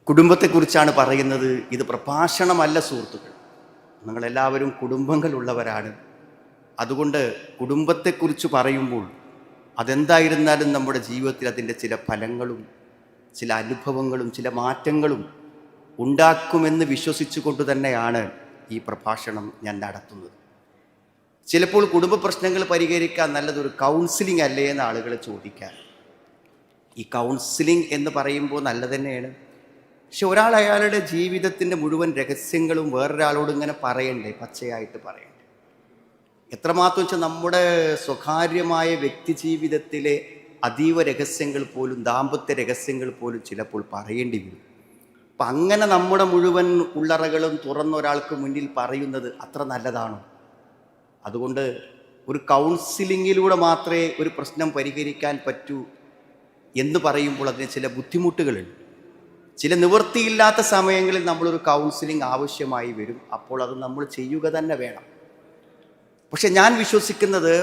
കുടുംബത്തെക്കുറിച്ചാണ് പറയുന്നത്. ഇത് പ്രഭാഷണമല്ല സുഹൃത്തുക്കൾ. നിങ്ങളെല്ലാവരും കുടുംബങ്ങളുള്ളവരാണ്. അതുകൊണ്ട് കുടുംബത്തെക്കുറിച്ച് പറയുമ്പോൾ അതെന്തായിരുന്നാലും നമ്മുടെ ജീവിതത്തിൽ അതിൻ്റെ ചില ഫലങ്ങളും ചില അനുഭവങ്ങളും ചില മാറ്റങ്ങളും ഉണ്ടാക്കുമെന്ന് വിശ്വസിച്ചുകൊണ്ട് തന്നെയാണ് ഈ പ്രഭാഷണം ഞാൻ നടത്തുന്നത്. ചിലപ്പോൾ കുടുംബ പ്രശ്നങ്ങൾ പരിഹരിക്കാൻ നല്ലതൊരു കൗൺസിലിംഗ് അല്ലേ എന്ന് ആളുകൾ ചോദിക്കാൻ. ഈ കൗൺസിലിംഗ് എന്ന് പറയുമ്പോൾ നല്ല തന്നെയാണ്. പക്ഷെ ഒരാൾ അയാളുടെ ജീവിതത്തിൻ്റെ മുഴുവൻ രഹസ്യങ്ങളും വേറൊരാളോട് ഇങ്ങനെ പറയണ്ടേ, പച്ചയായിട്ട് പറയണ്ടേ? എത്രമാത്രം വെച്ചാൽ നമ്മുടെ സ്വകാര്യമായ വ്യക്തി ജീവിതത്തിലെ അതീവ രഹസ്യങ്ങൾ പോലും, ദാമ്പത്യ രഹസ്യങ്ങൾ പോലും ചിലപ്പോൾ പറയേണ്ടി വരും. അപ്പം അങ്ങനെ നമ്മുടെ മുഴുവൻ ഉള്ളറകളും തുറന്ന ഒരാൾക്ക് മുന്നിൽ പറയുന്നത് അത്ര നല്ലതാണോ? അതുകൊണ്ട് ഒരു കൗൺസിലിങ്ങിലൂടെ മാത്രമേ ഒരു പ്രശ്നം പരിഹരിക്കാൻ പറ്റൂ എന്ന് പറയുമ്പോൾ അതിന് ചില ബുദ്ധിമുട്ടുകളുണ്ട്. ചില നിവൃത്തിയില്ലാത്ത സമയങ്ങളിൽ നമ്മളൊരു കൗൺസിലിംഗ് ആവശ്യമായി വരും. അപ്പോൾ അത് നമ്മൾ ചെയ്യുക തന്നെ വേണം. പക്ഷെ ഞാൻ വിശ്വസിക്കുന്നത്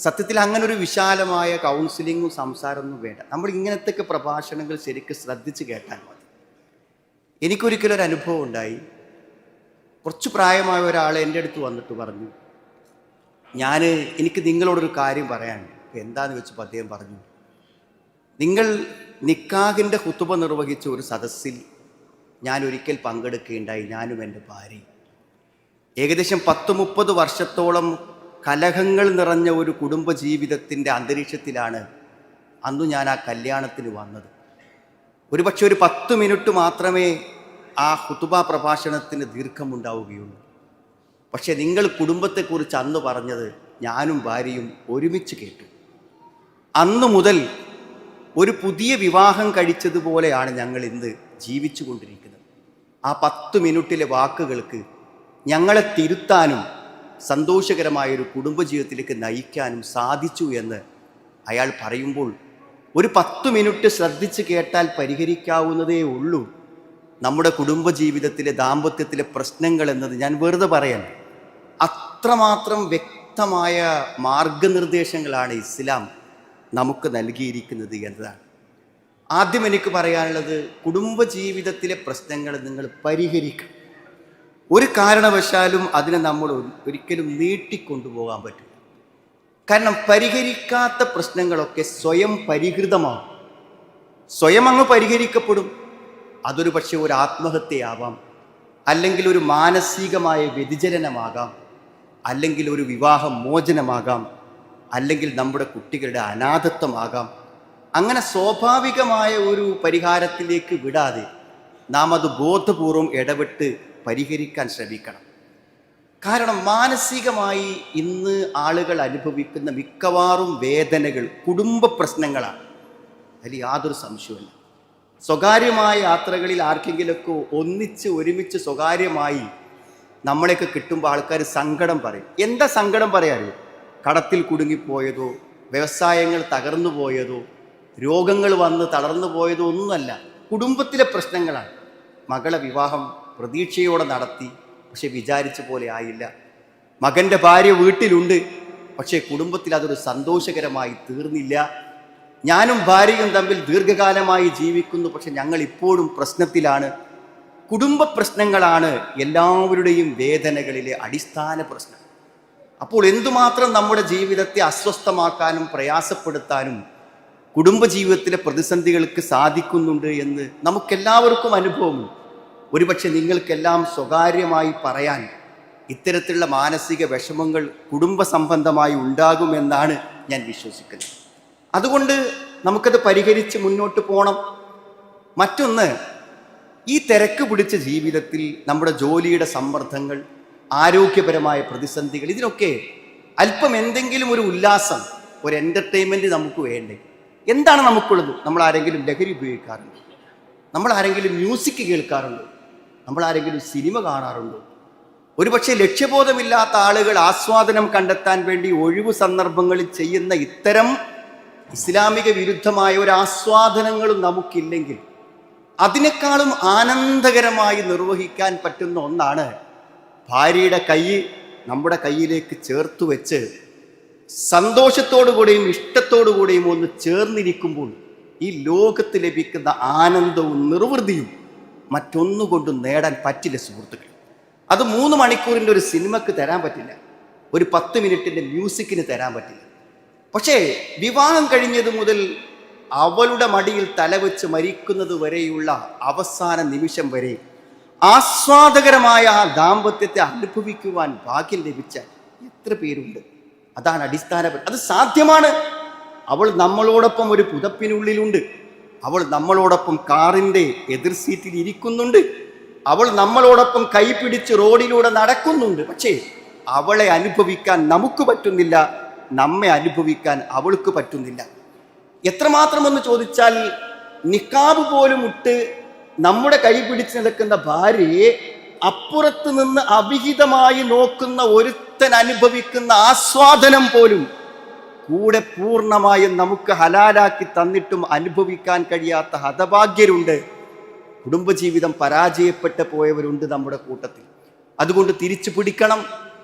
സത്യത്തിൽ അങ്ങനൊരു വിശാലമായ കൗൺസിലിങ്ങും സംസാരമൊന്നും വേണ്ട. നമ്മൾ ഇങ്ങനത്തെയൊക്കെ പ്രഭാഷണങ്ങൾ ശരിക്കും ശ്രദ്ധിച്ച് കേട്ടാൽ മതി. എനിക്കൊരിക്കലൊരു അനുഭവം ഉണ്ടായി. കുറച്ച് പ്രായമായ ഒരാൾ എൻ്റെ അടുത്ത് വന്നിട്ട് പറഞ്ഞു, എനിക്ക് നിങ്ങളോടൊരു കാര്യം പറയാനുണ്ട്. എന്താണെന്ന് വെച്ചപ്പോൾ അദ്ദേഹം പറഞ്ഞു, നിങ്ങൾ നിക്കാഹിൻ്റെ ഖുതുബ നിർവഹിച്ച ഒരു സദസ്സിൽ ഞാൻ ഒരിക്കൽ പങ്കെടുക്കുകയുണ്ടായി, ഞാനും എൻ്റെ ഭാര്യയും. ഏകദേശം 10-30 വർഷത്തോളം കലഹങ്ങൾ നിറഞ്ഞ ഒരു കുടുംബജീവിതത്തിൻ്റെ അന്തരീക്ഷത്തിലാണ് അന്ന് ഞാൻ ആ കല്യാണത്തിന് വന്നത്. ഒരുപക്ഷെ ഒരു 10 മിനിറ്റ് മാത്രമേ ആ ഖുതുബ പ്രഭാഷണത്തിന് ദീർഘമുണ്ടാവുകയുള്ളൂ. പക്ഷെ നിങ്ങൾ കുടുംബത്തെക്കുറിച്ച് അന്ന് പറഞ്ഞത് ഞാനും ഭാര്യയും ഒരുമിച്ച് കേട്ടു. അന്നു മുതൽ ഒരു പുതിയ വിവാഹം കഴിച്ചതുപോലെയാണ് ഞങ്ങൾ ഇന്ന് ജീവിച്ചു കൊണ്ടിരിക്കുന്നത്. ആ 10 മിനിറ്റിലെ വാക്കുകൾക്ക് ഞങ്ങളെ തിരുത്താനും സന്തോഷകരമായൊരു കുടുംബജീവിതത്തിലേക്ക് നയിക്കാനും സാധിച്ചു എന്ന് അയാൾ പറയുമ്പോൾ ഒരു 10 മിനിറ്റ് ശ്രദ്ധിച്ച് കേട്ടാൽ പരിഹരിക്കാവുന്നതേ ഉള്ളൂ നമ്മുടെ കുടുംബജീവിതത്തിലെ ദാമ്പത്യത്തിലെ പ്രശ്നങ്ങൾ എന്നത് ഞാൻ വെറുതെ പറയാൻ. അത്രമാത്രം വ്യക്തമായ മാർഗനിർദ്ദേശങ്ങളാണ് ഇസ്ലാം നമുക്ക് നൽകിയിരിക്കുന്നത് എന്നതാണ്. ആദ്യം എനിക്ക് പറയാനുള്ളത്, കുടുംബജീവിതത്തിലെ പ്രശ്നങ്ങൾ നിങ്ങൾ പരിഹരിക്കണം. ഒരു കാരണവശാലും അതിനെ നമ്മൾ ഒരിക്കലും നീട്ടിക്കൊണ്ടുപോകാൻ പറ്റില്ല. കാരണം പരിഹരിക്കാത്ത പ്രശ്നങ്ങളൊക്കെ സ്വയം പരിഹൃതമാകും, സ്വയം അങ്ങ് പരിഹരിക്കപ്പെടും. അതൊരു പക്ഷേ ഒരു ആത്മഹത്യയാവാം, അല്ലെങ്കിൽ ഒരു മാനസികമായ വ്യതിചലനമാകാം, അല്ലെങ്കിൽ ഒരു വിവാഹമോചനമാകാം, അല്ലെങ്കിൽ നമ്മുടെ കുട്ടികളുടെ അനാഥത്വമാകാം. അങ്ങനെ സ്വാഭാവികമായ ഒരു പരിഹാരത്തിലേക്ക് വിടാതെ നാം അത് ബോധപൂർവം ഇടപെട്ട് പരിഹരിക്കാൻ ശ്രമിക്കണം. കാരണം മാനസികമായി ഇന്ന് ആളുകൾ അനുഭവിക്കുന്ന മിക്കവാറും വേദനകൾ കുടുംബ പ്രശ്നങ്ങളാണ്. അതിൽ യാതൊരു സംശയവുമില്ല. സ്വകാര്യമായ യാത്രകളിൽ ആർക്കെങ്കിലുമൊക്കെ ഒരുമിച്ച് സ്വകാര്യമായി നമ്മളെയൊക്കെ കിട്ടുമ്പോൾ ആൾക്കാർ സങ്കടം പറയും. എന്താ സങ്കടം പറയാറിയോ? കടത്തിൽ കുടുങ്ങിപ്പോയതോ, വ്യവസായങ്ങൾ തകർന്നു പോയതോ, രോഗങ്ങൾ വന്ന് തളർന്നു പോയതോ ഒന്നുമല്ല, കുടുംബത്തിലെ പ്രശ്നങ്ങളാണ്. മകളെ വിവാഹം പ്രതീക്ഷയോടെ നടത്തി, പക്ഷെ വിചാരിച്ച പോലെ ആയില്ല. മകൻ്റെ ഭാര്യ വീട്ടിലുണ്ട്, പക്ഷേ കുടുംബത്തിൽ അതൊരു സന്തോഷകരമായി തീർന്നില്ല. ഞാനും ഭാര്യയും തമ്മിൽ ദീർഘകാലമായി ജീവിക്കുന്നു, പക്ഷെ ഞങ്ങൾ ഇപ്പോഴും പ്രശ്നത്തിലാണ്. കുടുംബ പ്രശ്നങ്ങളാണ് എല്ലാവരുടെയും വേദനകളിലെ അടിസ്ഥാന പ്രശ്നം. അപ്പോൾ എന്തുമാത്രം നമ്മുടെ ജീവിതത്തെ അസ്വസ്ഥമാക്കാനും പ്രയാസപ്പെടുത്താനും കുടുംബജീവിതത്തിലെ പ്രതിസന്ധികൾക്ക് സാധിക്കുന്നുണ്ട് എന്ന് നമുക്കെല്ലാവർക്കും അനുഭവമുണ്ട്. ഒരുപക്ഷെ നിങ്ങൾക്കെല്ലാം സ്വകാര്യമായി പറയാൻ ഇത്തരത്തിലുള്ള മാനസിക വിഷമങ്ങൾ കുടുംബ സംബന്ധമായി ഉണ്ടാകുമെന്നാണ് ഞാൻ വിശ്വസിക്കുന്നത്. അതുകൊണ്ട് നമുക്കത് പരിഹരിച്ച് മുന്നോട്ട് പോകണം. മറ്റൊന്ന്, ഈ തിരക്ക് പിടിച്ച ജീവിതത്തിൽ നമ്മുടെ ജോലിയുടെ സമ്മർദ്ദങ്ങൾ, ആരോഗ്യപരമായ പ്രതിസന്ധികൾ, ഇതിനൊക്കെ അല്പം എന്തെങ്കിലും ഒരു ഉല്ലാസം, ഒരു എൻ്റർടൈൻമെൻറ്റ് നമുക്ക് വേണ്ടേ? എന്താണ് നമുക്കുള്ളത്? നമ്മൾ ആരെങ്കിലും ലഹരി ഉപയോഗിക്കാറുണ്ടോ? നമ്മൾ ആരെങ്കിലും മ്യൂസിക് കേൾക്കാറുണ്ടോ? നമ്മൾ ആരെങ്കിലും സിനിമ കാണാറുണ്ടോ? ഒരുപക്ഷെ ലക്ഷ്യബോധമില്ലാത്ത ആളുകൾ ആസ്വാദനം കണ്ടെത്താൻ വേണ്ടി ഒഴിവു സന്ദർഭങ്ങളിൽ ചെയ്യുന്ന ഇത്തരം ഇസ്ലാമിക വിരുദ്ധമായ ഒരു ആസ്വാദനങ്ങളും നമുക്കില്ലെങ്കിൽ അതിനേക്കാളും ആനന്ദകരമായി നിർവഹിക്കാൻ പറ്റുന്ന ഒന്നാണ് ഭാര്യയുടെ കൈ നമ്മുടെ കയ്യിലേക്ക് ചേർത്ത് വെച്ച് സന്തോഷത്തോടുകൂടിയും ഇഷ്ടത്തോടുകൂടിയും ഒന്ന് ചേർന്നിരിക്കുമ്പോൾ ഈ ലോകത്ത് ലഭിക്കുന്ന ആനന്ദവും നിർവൃതിയും മറ്റൊന്നുകൊണ്ടും നേടാൻ പറ്റില്ല സുഹൃത്തുക്കൾ. അത് 3 മണിക്കൂറിൻ്റെ ഒരു സിനിമക്ക് തരാൻ പറ്റില്ല, ഒരു 10 മിനിറ്റിൻ്റെ മ്യൂസിക്കിന് തരാൻ പറ്റില്ല. പക്ഷേ വിവാഹം കഴിഞ്ഞത് മുതൽ അവളുടെ മടിയിൽ തലവെച്ച് മരിക്കുന്നത് വരെയുള്ള അവസാന നിമിഷം വരെ ആസ്വാദകരമായ ആ ദാമ്പത്യത്തെ അനുഭവിക്കുവാൻ ഭാഗ്യം ലഭിച്ച എത്ര പേരുണ്ട്? അതാണ് അടിസ്ഥാനപരം. അത് സാധ്യമാണ്. അവൾ നമ്മളോടൊപ്പം ഒരു പുതപ്പിനുള്ളിലുണ്ട്, അവൾ നമ്മളോടൊപ്പം കാറിൻ്റെ എതിർ സീറ്റിൽ ഇരിക്കുന്നുണ്ട്, അവൾ നമ്മളോടൊപ്പം കൈപിടിച്ച് റോഡിലൂടെ നടക്കുന്നുണ്ട്. പക്ഷേ അവളെ അനുഭവിക്കാൻ നമുക്ക് പറ്റുന്നില്ല, നമ്മെ അനുഭവിക്കാൻ അവൾക്ക് പറ്റുന്നില്ല. എത്രമാത്രമെന്ന് ചോദിച്ചാൽ നിക്കാബ് പോലും ഇട്ട് നമ്മുടെ കൈ പിടിച്ച് നിൽക്കുന്ന ഭാര്യയെ അപ്പുറത്ത് നിന്ന് അവിഹിതമായി നോക്കുന്ന ഒരുത്തൻ അനുഭവിക്കുന്ന ആസ്വാദനം പോലും കൂടെ പൂർണ്ണമായും നമുക്ക് ഹലാലാക്കി തന്നിട്ടും അനുഭവിക്കാൻ കഴിയാത്ത ഹതഭാഗ്യരുണ്ട്. കുടുംബജീവിതം പരാജയപ്പെട്ടു പോയവരുണ്ട് നമ്മുടെ കൂട്ടത്തിൽ. അതുകൊണ്ട് തിരിച്ചു പിടിക്കണം.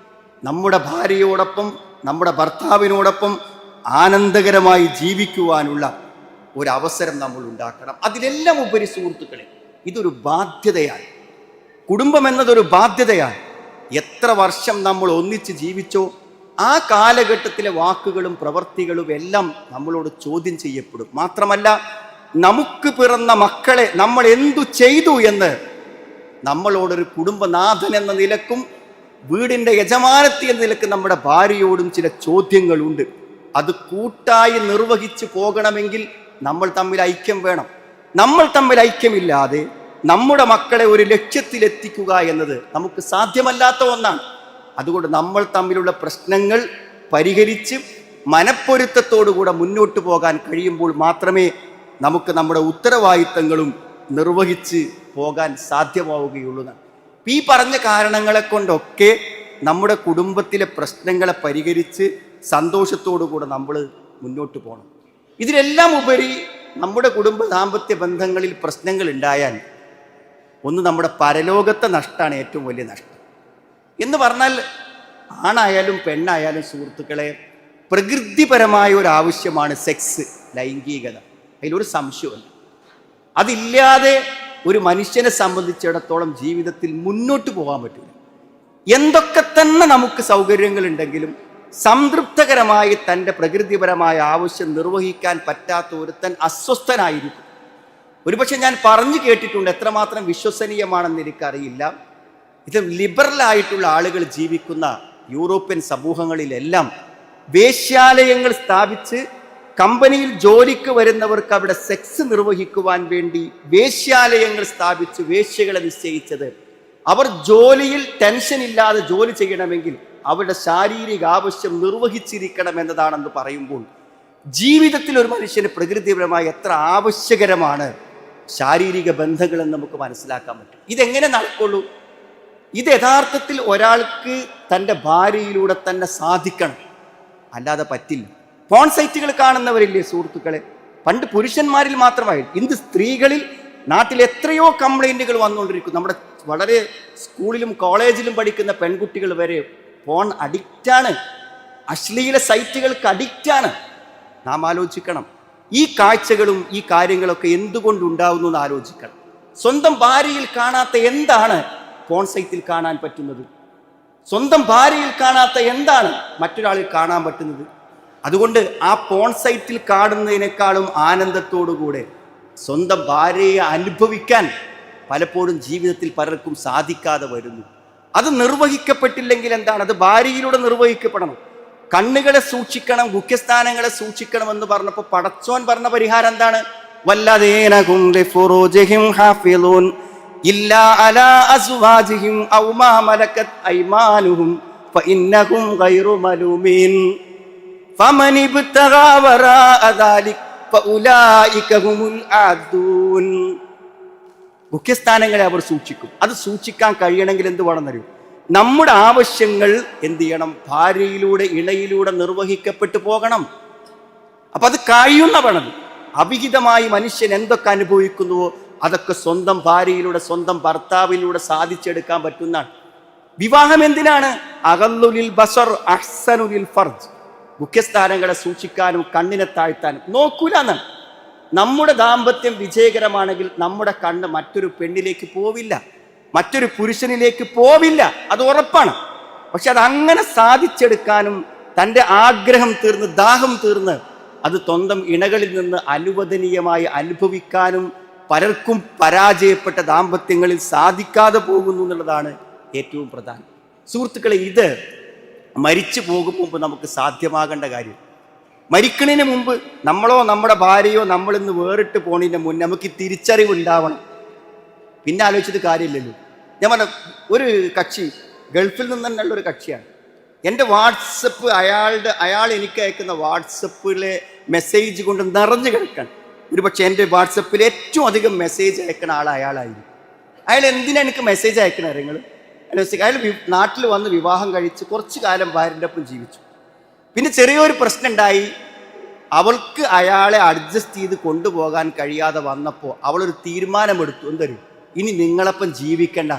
നമ്മുടെ ഭാര്യയോടൊപ്പം, നമ്മുടെ ഭർത്താവിനോടൊപ്പം ആനന്ദകരമായി ജീവിക്കുവാനുള്ള ഒരവസരം നമ്മൾ ഉണ്ടാക്കണം. അതിലെല്ലാം ഉപരി സുഹൃത്തുക്കളെ, ഇതൊരു ബാധ്യതയാണ്. കുടുംബം എന്നതൊരു ബാധ്യതയാണ്. എത്ര വർഷം നമ്മൾ ഒന്നിച്ച് ജീവിച്ചോ ആ കാലഘട്ടത്തിലെ വാക്കുകളും പ്രവൃത്തികളും എല്ലാം നമ്മളോട് ചോദ്യം ചെയ്യപ്പെടും. മാത്രമല്ല, നമുക്ക് പിറന്ന മക്കളെ നമ്മൾ എന്തു ചെയ്തു എന്ന് നമ്മളോടൊരു കുടുംബനാഥൻ എന്ന നിലക്കും വീടിൻ്റെ യജമാനത്തി എന്ന നിലക്ക് നമ്മുടെ ഭാര്യയോടും ചില ചോദ്യങ്ങളുണ്ട്. അത് കൂട്ടായി നിർവഹിച്ചു പോകണമെങ്കിൽ നമ്മൾ തമ്മിൽ ഐക്യം വേണം. നമ്മൾ തമ്മിൽ ഐക്യമില്ലാതെ നമ്മുടെ മക്കളെ ഒരു ലക്ഷ്യത്തിലെത്തിക്കുക എന്നത് നമുക്ക് സാധ്യമല്ലാത്ത ഒന്നാണ്. അതുകൊണ്ട് നമ്മൾ തമ്മിലുള്ള പ്രശ്നങ്ങൾ പരിഹരിച്ച് മനപ്പൊരുത്തത്തോടുകൂടെ മുന്നോട്ട് പോകാൻ കഴിയുമ്പോൾ മാത്രമേ നമുക്ക് നമ്മുടെ ഉത്തരവാദിത്തങ്ങളും നിർവഹിച്ച് പോകാൻ സാധ്യമാവുകയുള്ളൂ. ഈ പറഞ്ഞ കാരണങ്ങളെ കൊണ്ടൊക്കെ നമ്മുടെ കുടുംബത്തിലെ പ്രശ്നങ്ങളെ പരിഹരിച്ച് സന്തോഷത്തോടുകൂടെ നമ്മൾ മുന്നോട്ട് പോകണം. ഇതിലെല്ലാം ഉപരി നമ്മുടെ കുടുംബ ദാമ്പത്യ ബന്ധങ്ങളിൽ പ്രശ്നങ്ങൾ ഉണ്ടായാൽ ഒന്ന് നമ്മുടെ പരലോകത്തെ നഷ്ടമാണ് ഏറ്റവും വലിയ നഷ്ടം. എന്ന് പറഞ്ഞാൽ ആണായാലും പെണ്ണായാലും സുഹൃത്തുക്കളെ, പ്രകൃതിപരമായ ഒരു ആവശ്യമാണ് സെക്സ്, ലൈംഗികത. അതിലൊരു സംശയമല്ല. അതില്ലാതെ ഒരു മനുഷ്യനെ സംബന്ധിച്ചിടത്തോളം ജീവിതത്തിൽ മുന്നോട്ട് പോകാൻ പറ്റില്ല. എന്തൊക്കെ തന്നെ നമുക്ക് സൗകര്യങ്ങളുണ്ടെങ്കിലും സംതൃപ്തകരമായി തൻ്റെ പ്രകൃതിപരമായ ആവശ്യം നിർവഹിക്കാൻ പറ്റാത്ത ഒരുത്തൻ അസ്വസ്ഥനായിരിക്കും. ഒരുപക്ഷെ ഞാൻ പറഞ്ഞു കേട്ടിട്ടുണ്ട്, എത്രമാത്രം വിശ്വസനീയമാണെന്ന് എനിക്കറിയില്ല. ഇത് ലിബറലായിട്ടുള്ള ആളുകൾ ജീവിക്കുന്ന യൂറോപ്യൻ സമൂഹങ്ങളിലെല്ലാം വേശ്യാലയങ്ങൾ സ്ഥാപിച്ച് കമ്പനിയിൽ ജോലിക്ക് വരുന്നവർക്ക് അവിടെ സെക്സ് നിർവഹിക്കുവാൻ വേണ്ടി വേശ്യാലയങ്ങൾ സ്ഥാപിച്ച് വേശ്യകളെ നിശ്ചയിച്ചത് അവർ ജോലിയിൽ ടെൻഷൻ ഇല്ലാതെ ജോലി ചെയ്യണമെങ്കിൽ അവരുടെ ശാരീരിക ആവശ്യം നിർവഹിച്ചിരിക്കണം എന്നതാണെന്ന് പറയുമ്പോൾ ജീവിതത്തിൽ ഒരു മനുഷ്യന് പ്രകൃതിപരമായി എത്ര ആവശ്യകരമാണ് ശാരീരിക ബന്ധങ്ങളെന്ന് നമുക്ക് മനസ്സിലാക്കാൻ പറ്റും. ഇതെങ്ങനെ നടക്കുള്ളൂ? ഇത് യഥാർത്ഥത്തിൽ ഒരാൾക്ക് തൻ്റെ ഭാര്യയിലൂടെ തന്നെ സാധിക്കണം, അല്ലാതെ പറ്റില്ല. പോൺ സൈറ്റുകൾ കാണുന്നവരില്ലേ സുഹൃത്തുക്കളെ? പണ്ട് പുരുഷന്മാരിൽ മാത്രമായി, ഇന്ന് സ്ത്രീകളിൽ നാട്ടിൽ എത്രയോ കംപ്ലൈൻറ്റുകൾ വന്നുകൊണ്ടിരിക്കുന്നു. നമ്മുടെ വളരെ സ്കൂളിലും കോളേജിലും പഠിക്കുന്ന പെൺകുട്ടികൾ വരെ പോൺ അഡിക്റ്റാണ്, അശ്ലീല സൈറ്റുകൾക്ക് അഡിക്റ്റാണ്. നാം ആലോചിക്കണം, ഈ കാഴ്ചകളും ഈ കാര്യങ്ങളൊക്കെ എന്തുകൊണ്ടുണ്ടാവുന്നു എന്ന് ആലോചിക്കണം. സ്വന്തം ഭാര്യയിൽ കാണാത്ത എന്താണ് പോൺ സൈറ്റിൽ കാണാൻ പറ്റുന്നത്? സ്വന്തം ഭാര്യയിൽ കാണാത്ത എന്താണ് മറ്റൊരാളിൽ കാണാൻ പറ്റുന്നത്? അതുകൊണ്ട് ആ പോൺ സൈറ്റിൽ കാണുന്നതിനേക്കാളും ആനന്ദത്തോടുകൂടെ സ്വന്തം ഭാര്യയെ അനുഭവിക്കാൻ പലപ്പോഴും ജീവിതത്തിൽ പലർക്കും സാധിക്കാതെ വരുന്നു. അത് നിർവഹിക്കപ്പെട്ടില്ലെങ്കിൽ എന്താണ്? അത് ഭാര്യയിലൂടെ നിർവഹിക്കപ്പെടണം. കണ്ണുകളെ സൂക്ഷിക്കണം, മുഖ്യസ്ഥാനങ്ങളെ സൂക്ഷിക്കണം എന്ന് പറഞ്ഞപ്പോൾ പടച്ചോൻ പറഞ്ഞ പരിഹാരം എന്താണ്? വല്ലദീനഹും ലിഫുറൂജിഹിം ഹാഫിളൂൻ ഇല്ലാ അലാ അസ്വാജിഹിം ഔ മാ മലകത് അയ്മാനുഹും ഫഇന്നഹും ഗൈറു മലൂമീൻ ഫമൻ ഇബ്തഗാ വറാഅ ദാലിക ഫഉലൈക ഹുമുൽ ആദൂൻ. മുഖ്യസ്ഥാനങ്ങളെ അവർ സൂക്ഷിക്കും. അത് സൂക്ഷിക്കാൻ കഴിയണമെങ്കിൽ എന്ത് വേണമെന്നറിയും? നമ്മുടെ ആവശ്യങ്ങൾ എന്ത് ചെയ്യണം? ഭാര്യയിലൂടെ, ഇണയിലൂടെ നിർവഹിക്കപ്പെട്ടു പോകണം. അപ്പൊ അത് കഴിയുന്ന വേണം. അവിഹിതമായി മനുഷ്യൻ എന്തൊക്കെ അനുഭവിക്കുന്നുവോ അതൊക്കെ സ്വന്തം ഭാര്യയിലൂടെ, സ്വന്തം ഭർത്താവിലൂടെ സാധിച്ചെടുക്കാൻ പറ്റുന്നതാണ്. വിവാഹം എന്തിനാണ്? അഗല്ലുലിൽ ബസർ അഹ്സനുലിൽ ഫർജ്. മുഖ്യസ്ഥാനങ്ങളെ സൂക്ഷിക്കാനും കണ്ണിനെ താഴ്ത്താനും നോക്കൂല എന്നാണ്. നമ്മുടെ ദാമ്പത്യം വിജയകരമാണെങ്കിൽ നമ്മുടെ കണ്ണ് മറ്റൊരു പെണ്ണിലേക്ക് പോവില്ല, മറ്റൊരു പുരുഷനിലേക്ക് പോവില്ല, അത് ഉറപ്പാണ്. പക്ഷെ അതങ്ങനെ സാധിച്ചെടുക്കാനും തൻ്റെ ആഗ്രഹം തീർന്ന് ദാഹം തീർന്ന് അത് സ്വന്തം ഇണകളിൽ നിന്ന് അനുവദനീയമായി അനുഭവിക്കാനും പലർക്കും പരാജയപ്പെട്ട ദാമ്പത്യങ്ങളിൽ സാധിക്കാതെ പോകുന്നു എന്നുള്ളതാണ് ഏറ്റവും പ്രധാനം. സുഹൃത്തുക്കളെ, ഇത് മരിച്ചു പോകും മുമ്പ് നമുക്ക് സാധ്യമാകേണ്ട കാര്യം. മരിക്കണതിന് മുമ്പ് നമ്മളോ നമ്മുടെ ഭാര്യയോ നമ്മളിന്ന് വേറിട്ട് പോണതിന് മുന്നേ നമുക്ക് ഈ തിരിച്ചറിവുണ്ടാവണം. പിന്നെ ആലോചിച്ചിട്ട് കാര്യമില്ലല്ലോ. ഞാൻ പറഞ്ഞ ഒരു കക്ഷി ഗൾഫിൽ നിന്ന് തന്നെയുള്ള ഒരു കക്ഷിയാണ്. എൻ്റെ വാട്സപ്പ് അയാൾ എനിക്ക് അയക്കുന്ന വാട്സപ്പിലെ മെസ്സേജ് കൊണ്ട് നിറഞ്ഞു കിടക്കാൻ. ഒരു പക്ഷേ എൻ്റെ വാട്സപ്പിൽ ഏറ്റവും അധികം മെസ്സേജ് അയക്കുന്ന ആൾ അയാളായിരുന്നു. അയാൾ എന്തിനാണ് എനിക്ക് മെസ്സേജ് അയക്കണേ നിങ്ങൾ? അയാൾ നാട്ടിൽ വന്ന് വിവാഹം കഴിച്ച് കുറച്ച് കാലം ഭാര്യൻ്റെ ഒപ്പം ജീവിച്ചു. പിന്നെ ചെറിയൊരു പ്രശ്നം ഉണ്ടായി. അവൾക്ക് അയാളെ അഡ്ജസ്റ്റ് ചെയ്ത് കൊണ്ടുപോകാൻ കഴിയാതെ വന്നപ്പോൾ അവളൊരു തീരുമാനമെടുത്തു. എന്തൊരു, ഇനി നിങ്ങളൊപ്പം ജീവിക്കേണ്ട.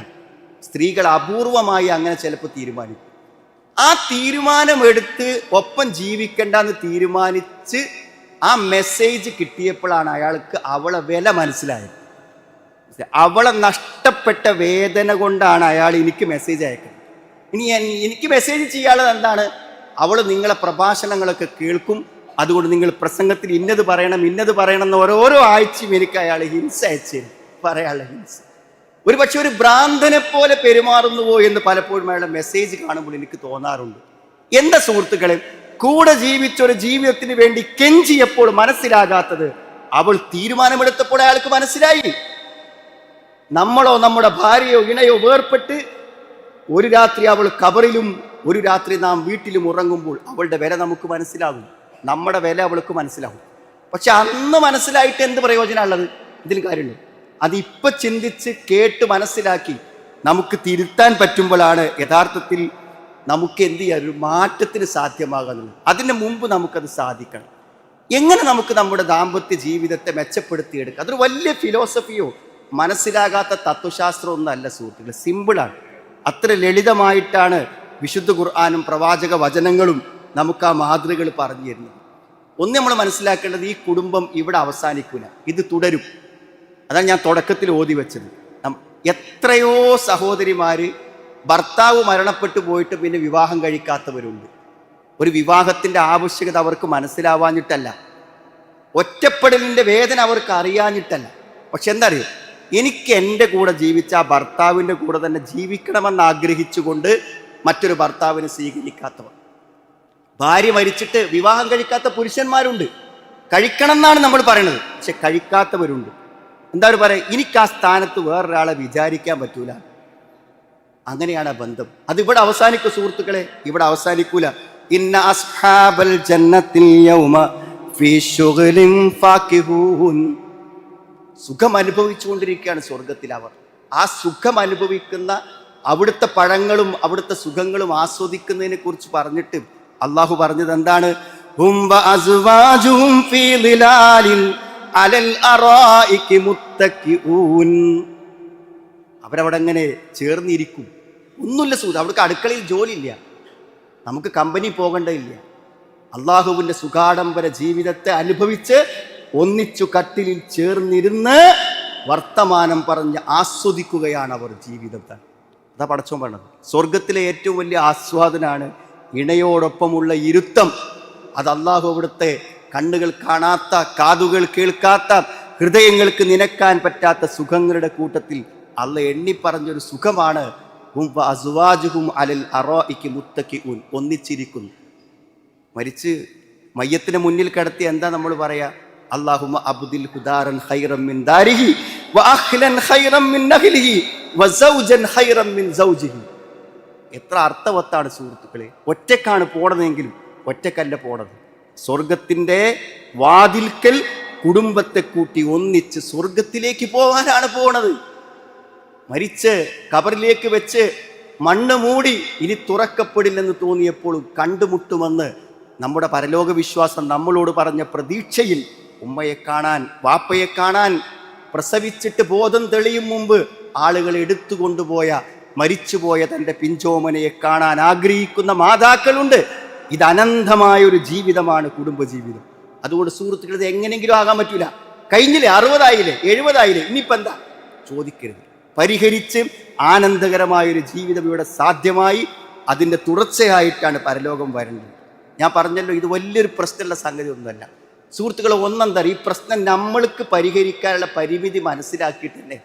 സ്ത്രീകൾ അപൂർവമായി അങ്ങനെ ചിലപ്പോൾ തീരുമാനിക്കും. ആ തീരുമാനമെടുത്ത് ഒപ്പം ജീവിക്കണ്ടെന്ന് തീരുമാനിച്ച് ആ മെസ്സേജ് കിട്ടിയപ്പോഴാണ് അയാൾക്ക് അവളെ വില മനസ്സിലായത്. അവളെ നഷ്ടപ്പെട്ട വേദന കൊണ്ടാണ് അയാൾ എനിക്ക് മെസ്സേജ് അയക്കുന്നത്. ഇനി എനിക്ക് മെസ്സേജ് ചെയ്യാനുള്ളത് എന്താണ്? അവൾ നിങ്ങളെ പ്രഭാഷണങ്ങളൊക്കെ കേൾക്കും, അതുകൊണ്ട് നിങ്ങൾ പ്രസംഗത്തിൽ ഇന്നത് പറയണം എന്ന് ഓരോ ആഴ്ചയും എനിക്ക് അയാൾ ഹിംസ അയച്ചു പറയാനുള്ള ഹിംസ. ഒരു പക്ഷെ ഒരു ഭ്രാന്തനെ പോലെ പെരുമാറുന്നുവോ എന്ന് പലപ്പോഴും അയാളുടെ മെസ്സേജ് കാണുമ്പോൾ എനിക്ക് തോന്നാറുണ്ട്. എന്താ സുഹൃത്തുക്കളെ, കൂടെ ജീവിച്ചൊരു ജീവിതത്തിന് വേണ്ടി കെഞ്ചിയപ്പോൾ മനസ്സിലാകാത്തത് അവൾ തീരുമാനമെടുത്തപ്പോൾ അയാൾക്ക് മനസ്സിലായി. നമ്മളോ നമ്മുടെ ഭാര്യയോ ഇണയോ വേർപെട്ട് ഒരു രാത്രി അവൾ കബറിലും ഒരു രാത്രി നാം വീട്ടിലും ഉറങ്ങുമ്പോൾ അവളുടെ വില നമുക്ക് മനസ്സിലാകും, നമ്മുടെ വില അവൾക്ക് മനസ്സിലാകും. പക്ഷെ അന്ന് മനസ്സിലായിട്ട് എന്ത് പ്രയോജനമുള്ളത്? ഇതിൽ കാര്യമുള്ളൂ. അതിപ്പോൾ ചിന്തിച്ച് കേട്ട് മനസ്സിലാക്കി നമുക്ക് തിരുത്താൻ പറ്റുമ്പോഴാണ് യഥാർത്ഥത്തിൽ നമുക്ക് എന്ത് ചെയ്യാൻ ഒരു മാറ്റത്തിന് സാധ്യമാകുന്നത്. അതിന് മുമ്പ് നമുക്കത് സാധിക്കണം. എങ്ങനെ നമുക്ക് നമ്മുടെ ദാമ്പത്യ ജീവിതത്തെ മെച്ചപ്പെടുത്തിയെടുക്കാം? അതൊരു വലിയ ഫിലോസഫിയോ മനസ്സിലാകാത്ത തത്വശാസ്ത്രമോ ഒന്നല്ല സുഹൃത്തുക്കളെ, സിമ്പിളാണ്. അത്ര ലളിതമായിട്ടാണ് വിശുദ്ധ ഖുർആനും പ്രവാചക വചനങ്ങളും നമുക്ക് ആ മാതൃകകൾ പറഞ്ഞു തരുന്നത്. ഒന്ന് നമ്മൾ മനസ്സിലാക്കേണ്ടത്, ഈ കുടുംബം ഇവിടെ അവസാനിക്കില്ല, ഇത് തുടരും. അതാണ് ഞാൻ തുടക്കത്തിൽ ഓതി വെച്ചത്. എത്രയോ സഹോദരിമാര് ഭർത്താവ് മരണപ്പെട്ടു പോയിട്ട് പിന്നെ വിവാഹം കഴിക്കാത്തവരുണ്ട്. ഒരു വിവാഹത്തിൻ്റെ ആവശ്യകത അവർക്ക് മനസ്സിലാവാഞ്ഞിട്ടല്ല, ഒറ്റപ്പെടലിൻ്റെ വേദന അവർക്ക് അറിയാഞ്ഞിട്ടല്ല. പക്ഷെ എന്താ അറിയോ, എനിക്ക് എൻ്റെ കൂടെ ജീവിച്ച ആ ഭർത്താവിൻ്റെ കൂടെ തന്നെ ജീവിക്കണമെന്ന് ആഗ്രഹിച്ചുകൊണ്ട് മറ്റൊരു ഭർത്താവിനെ സ്വീകരിക്കാത്തവർ, ഭാര്യ മരിച്ചിട്ട് വിവാഹം കഴിക്കാത്ത പുരുഷന്മാരുണ്ട്. കഴിക്കണം എന്നാണ് നമ്മൾ പറയുന്നത്, പക്ഷെ കഴിക്കാത്തവരുണ്ട്. എന്താണ് പറയുക, എനിക്ക് ആ സ്ഥാനത്ത് വേറൊരാളെ വിചാരിക്കാൻ പറ്റൂല. അങ്ങനെയാണ് ആ ബന്ധം. അതിവിടെ അവസാനിക്കും സുഹൃത്തുക്കളെ, ഇവിടെ അവസാനിക്കൂല. ഇന്ന അസ്ഹാബൽ ജന്നത്തിൽ യൗമ ഫീ ശുഗ്ലിൻ ഫാകിഹൂൻ. സുഖം അനുഭവിച്ചുകൊണ്ടിരിക്കുകയാണ് സ്വർഗത്തിൽ അവർ. ആ സുഖം അനുഭവിക്കുന്ന അവിടുത്തെ പഴങ്ങളും അവിടുത്തെ സുഖങ്ങളും ആസ്വദിക്കുന്നതിനെ കുറിച്ച് പറഞ്ഞിട്ട് അള്ളാഹു പറഞ്ഞത് എന്താണ്? ഹും വ അസ്വാജുഹും ഫീ ളിലാലിൻ അലൽ അറായികി മുത്തക്കിഊൻ. അവരവിടെ അങ്ങനെ ചേർന്നിരിക്കും. ഒന്നുമില്ല സുഖം, അവർക്ക് അടുക്കളയിൽ ജോലിയില്ല, നമുക്ക് കമ്പനി പോകേണ്ടതില്ല. അള്ളാഹുവിൻ്റെ സുഖാഡംബര ജീവിതത്തെ അനുഭവിച്ച് ഒന്നിച്ചു കട്ടിലിൽ ചേർന്നിരുന്ന് വർത്തമാനം പറഞ്ഞ് ആസ്വദിക്കുകയാണ് അവർ ജീവിതത്തെ. അതാ പടച്ചോൻ പറഞ്ഞത്. സ്വർഗത്തിലെ ഏറ്റവും വലിയ ആസ്വാദനാണ് ഇണയോടൊപ്പമുള്ള ഇരുത്തം. അത് അള്ളാഹു അവിടുത്തെ കണ്ണുകൾ കാണാത്ത, കാതുകൾ കേൾക്കാത്ത, ഹൃദയങ്ങൾക്ക് നിനക്കാൻ പറ്റാത്ത സുഖങ്ങളുടെ കൂട്ടത്തിൽ അള്ള എണ്ണിപ്പറഞ്ഞൊരു സുഖമാണ്. ഒന്നിച്ചിരിക്കുന്നു. മരിച്ച് മയ്യത്തിന് മുന്നിൽ കിടത്തി എന്താ നമ്മൾ പറയാ? അല്ലാഹുമ്മ അബ്ദിൽ ഹുദാറൻ ഖൈറൻ മിൻ ദാരിഹി വഅഖ്ലൻ ഖൈറൻ മിൻ നഹ്ലിഹി വസൗജൻ ഖൈറൻ മിൻ സൗജിഹി. എത്ര അർത്ഥവത്താണ് സുഹൃത്തുക്കളെ. ഒറ്റക്കാണ് പോണതെങ്കിലും ഒറ്റക്കല്ല പോണത്. സ്വർഗത്തിൻ്റെ വാതിൽക്കൽ കുടുംബത്തെ കൂട്ടി ഒന്നിച്ച് സ്വർഗത്തിലേക്ക് പോകാനാണ് പോണത്. മരിച്ച് കബറിലേക്ക് വെച്ച് മണ്ണ് മൂടി ഇനി തുറക്കപ്പെടില്ലെന്ന് തോന്നിയപ്പോഴും കണ്ടുമുട്ടുമെന്ന് നമ്മുടെ പരലോക വിശ്വാസം നമ്മളോട് പറഞ്ഞ പ്രതീക്ഷയിൽ ഉമ്മയെ കാണാൻ, വാപ്പയെ കാണാൻ, പ്രസവിച്ചിട്ട് ബോധം തെളിയും മുമ്പ് ആളുകൾ എടുത്തുകൊണ്ടുപോയ മരിച്ചുപോയ തൻ്റെ പിഞ്ചോമനയെ കാണാൻ ആഗ്രഹിക്കുന്ന മാതാക്കളുണ്ട്. ഇത് അനന്തമായൊരു ജീവിതമാണ് കുടുംബജീവിതം. അതുകൊണ്ട് സുഹൃത്തുക്കൾ, ഇത് എങ്ങനെയെങ്കിലും ആകാൻ പറ്റൂല. കഴിഞ്ഞില്ലേ, 60 ആയില്ലേ, 70 ആയില്ലേ, ഇനിയിപ്പോൾ എന്താ ചോദിക്കരുത്. പരിഹരിച്ച് ആനന്ദകരമായൊരു ജീവിതം ഇവിടെ സാധ്യമായി അതിൻ്റെ തുടർച്ചയായിട്ടാണ് പരലോകം വരേണ്ടത്. ഞാൻ പറഞ്ഞല്ലോ, ഇത് വലിയൊരു പ്രശ്നമുള്ള സംഗതി ഒന്നുമല്ല സുഹൃത്തുക്കളെ. ഒന്നെന്താ, ഈ പ്രശ്നം നമ്മൾക്ക് പരിഹരിക്കാനുള്ള പരിമിതി മനസ്സിലാക്കിയിട്ടല്ലേ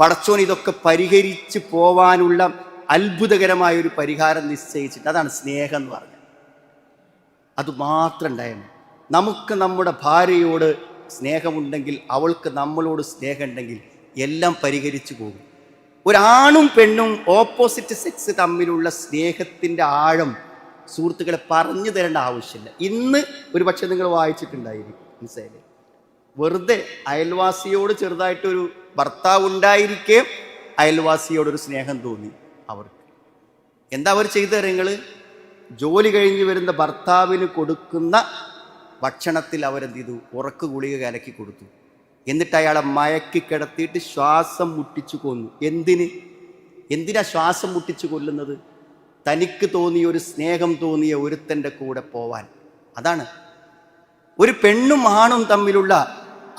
പടച്ചോൻ ഇതൊക്കെ പരിഹരിച്ച് പോവാനുള്ള അത്ഭുതകരമായൊരു പരിഹാരം നിശ്ചയിച്ചിട്ട്. അതാണ് സ്നേഹം എന്ന് പറഞ്ഞത്. അത് മാത്രം ഉണ്ടായാൽ മതി. നമുക്ക് നമ്മുടെ ഭാര്യയോട് സ്നേഹമുണ്ടെങ്കിൽ, അവൾക്ക് നമ്മളോട് സ്നേഹമുണ്ടെങ്കിൽ എല്ലാം പരിഹരിച്ചു പോകും. ഒരാണും പെണ്ണും ഓപ്പോസിറ്റ് സെക്സ് തമ്മിലുള്ള സ്നേഹത്തിൻ്റെ ആഴം സുഹൃത്തുക്കളെ പറഞ്ഞു തരേണ്ട ആവശ്യമില്ല. ഇന്ന് ഒരു പക്ഷെ നിങ്ങൾ വായിച്ചിട്ടുണ്ടായിരിക്കും, മനസ്സിലായില്ലേ, വെറുതെ അയൽവാസിയോട് ചെറുതായിട്ടൊരു ഭർത്താവ് ഉണ്ടായിരിക്കെ അയൽവാസിയോടൊരു സ്നേഹം തോന്നി അവർക്ക്. എന്താ അവർ ചെയ്തു തരാം? നിങ്ങൾ ജോലി കഴിഞ്ഞ് വരുന്ന ഭർത്താവിന് കൊടുക്കുന്ന ഭക്ഷണത്തിൽ അവരെന്ത് ചെയ്തു? ഉറക്ക് ഗുളിക കലക്കി കൊടുത്തു. എന്നിട്ട് അയാളെ മയക്കി കിടത്തിയിട്ട് ശ്വാസം മുട്ടിച്ചു കൊന്നു. എന്തിനാ ശ്വാസം മുട്ടിച്ചു കൊല്ലുന്നത്? തനിക്ക് തോന്നിയ ഒരു സ്നേഹം തോന്നിയ ഒരുത്തൻ്റെ കൂടെ പോവാൻ. അതാണ് ഒരു പെണ്ണും ആണും തമ്മിലുള്ള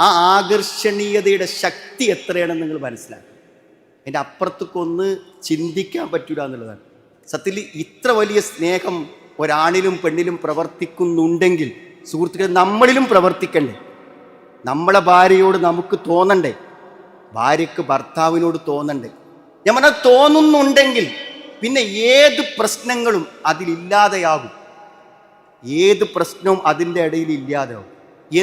ആ ആകർഷണീയതയുടെ ശക്തി എത്രയാണെന്ന് നിങ്ങൾ മനസ്സിലാക്കുക. അതിൻ്റെ അപ്പുറത്തേക്കൊന്ന് ചിന്തിക്കാൻ പറ്റൂല എന്നുള്ളതാണ് സത്യത്തിൽ. ഇത്ര വലിയ സ്നേഹം ഒരാണിലും പെണ്ണിലും പ്രവർത്തിക്കുന്നുണ്ടെങ്കിൽ സുഹൃത്തുക്കൾ നമ്മളിലും പ്രവർത്തിക്കണ്ടേ? നമ്മളെ ഭാര്യയോട് നമുക്ക് തോന്നണ്ടേ? ഭാര്യയ്ക്ക് ഭർത്താവിനോട് തോന്നണ്ടേ? ഞാൻ പറഞ്ഞാൽ തോന്നുന്നുണ്ടെങ്കിൽ പിന്നെ ഏത് പ്രശ്നങ്ങളും അതിലില്ലാതെയാകും. ഏത് പ്രശ്നവും അതിൻ്റെ ഇടയിൽ ഇല്ലാതെയാകും.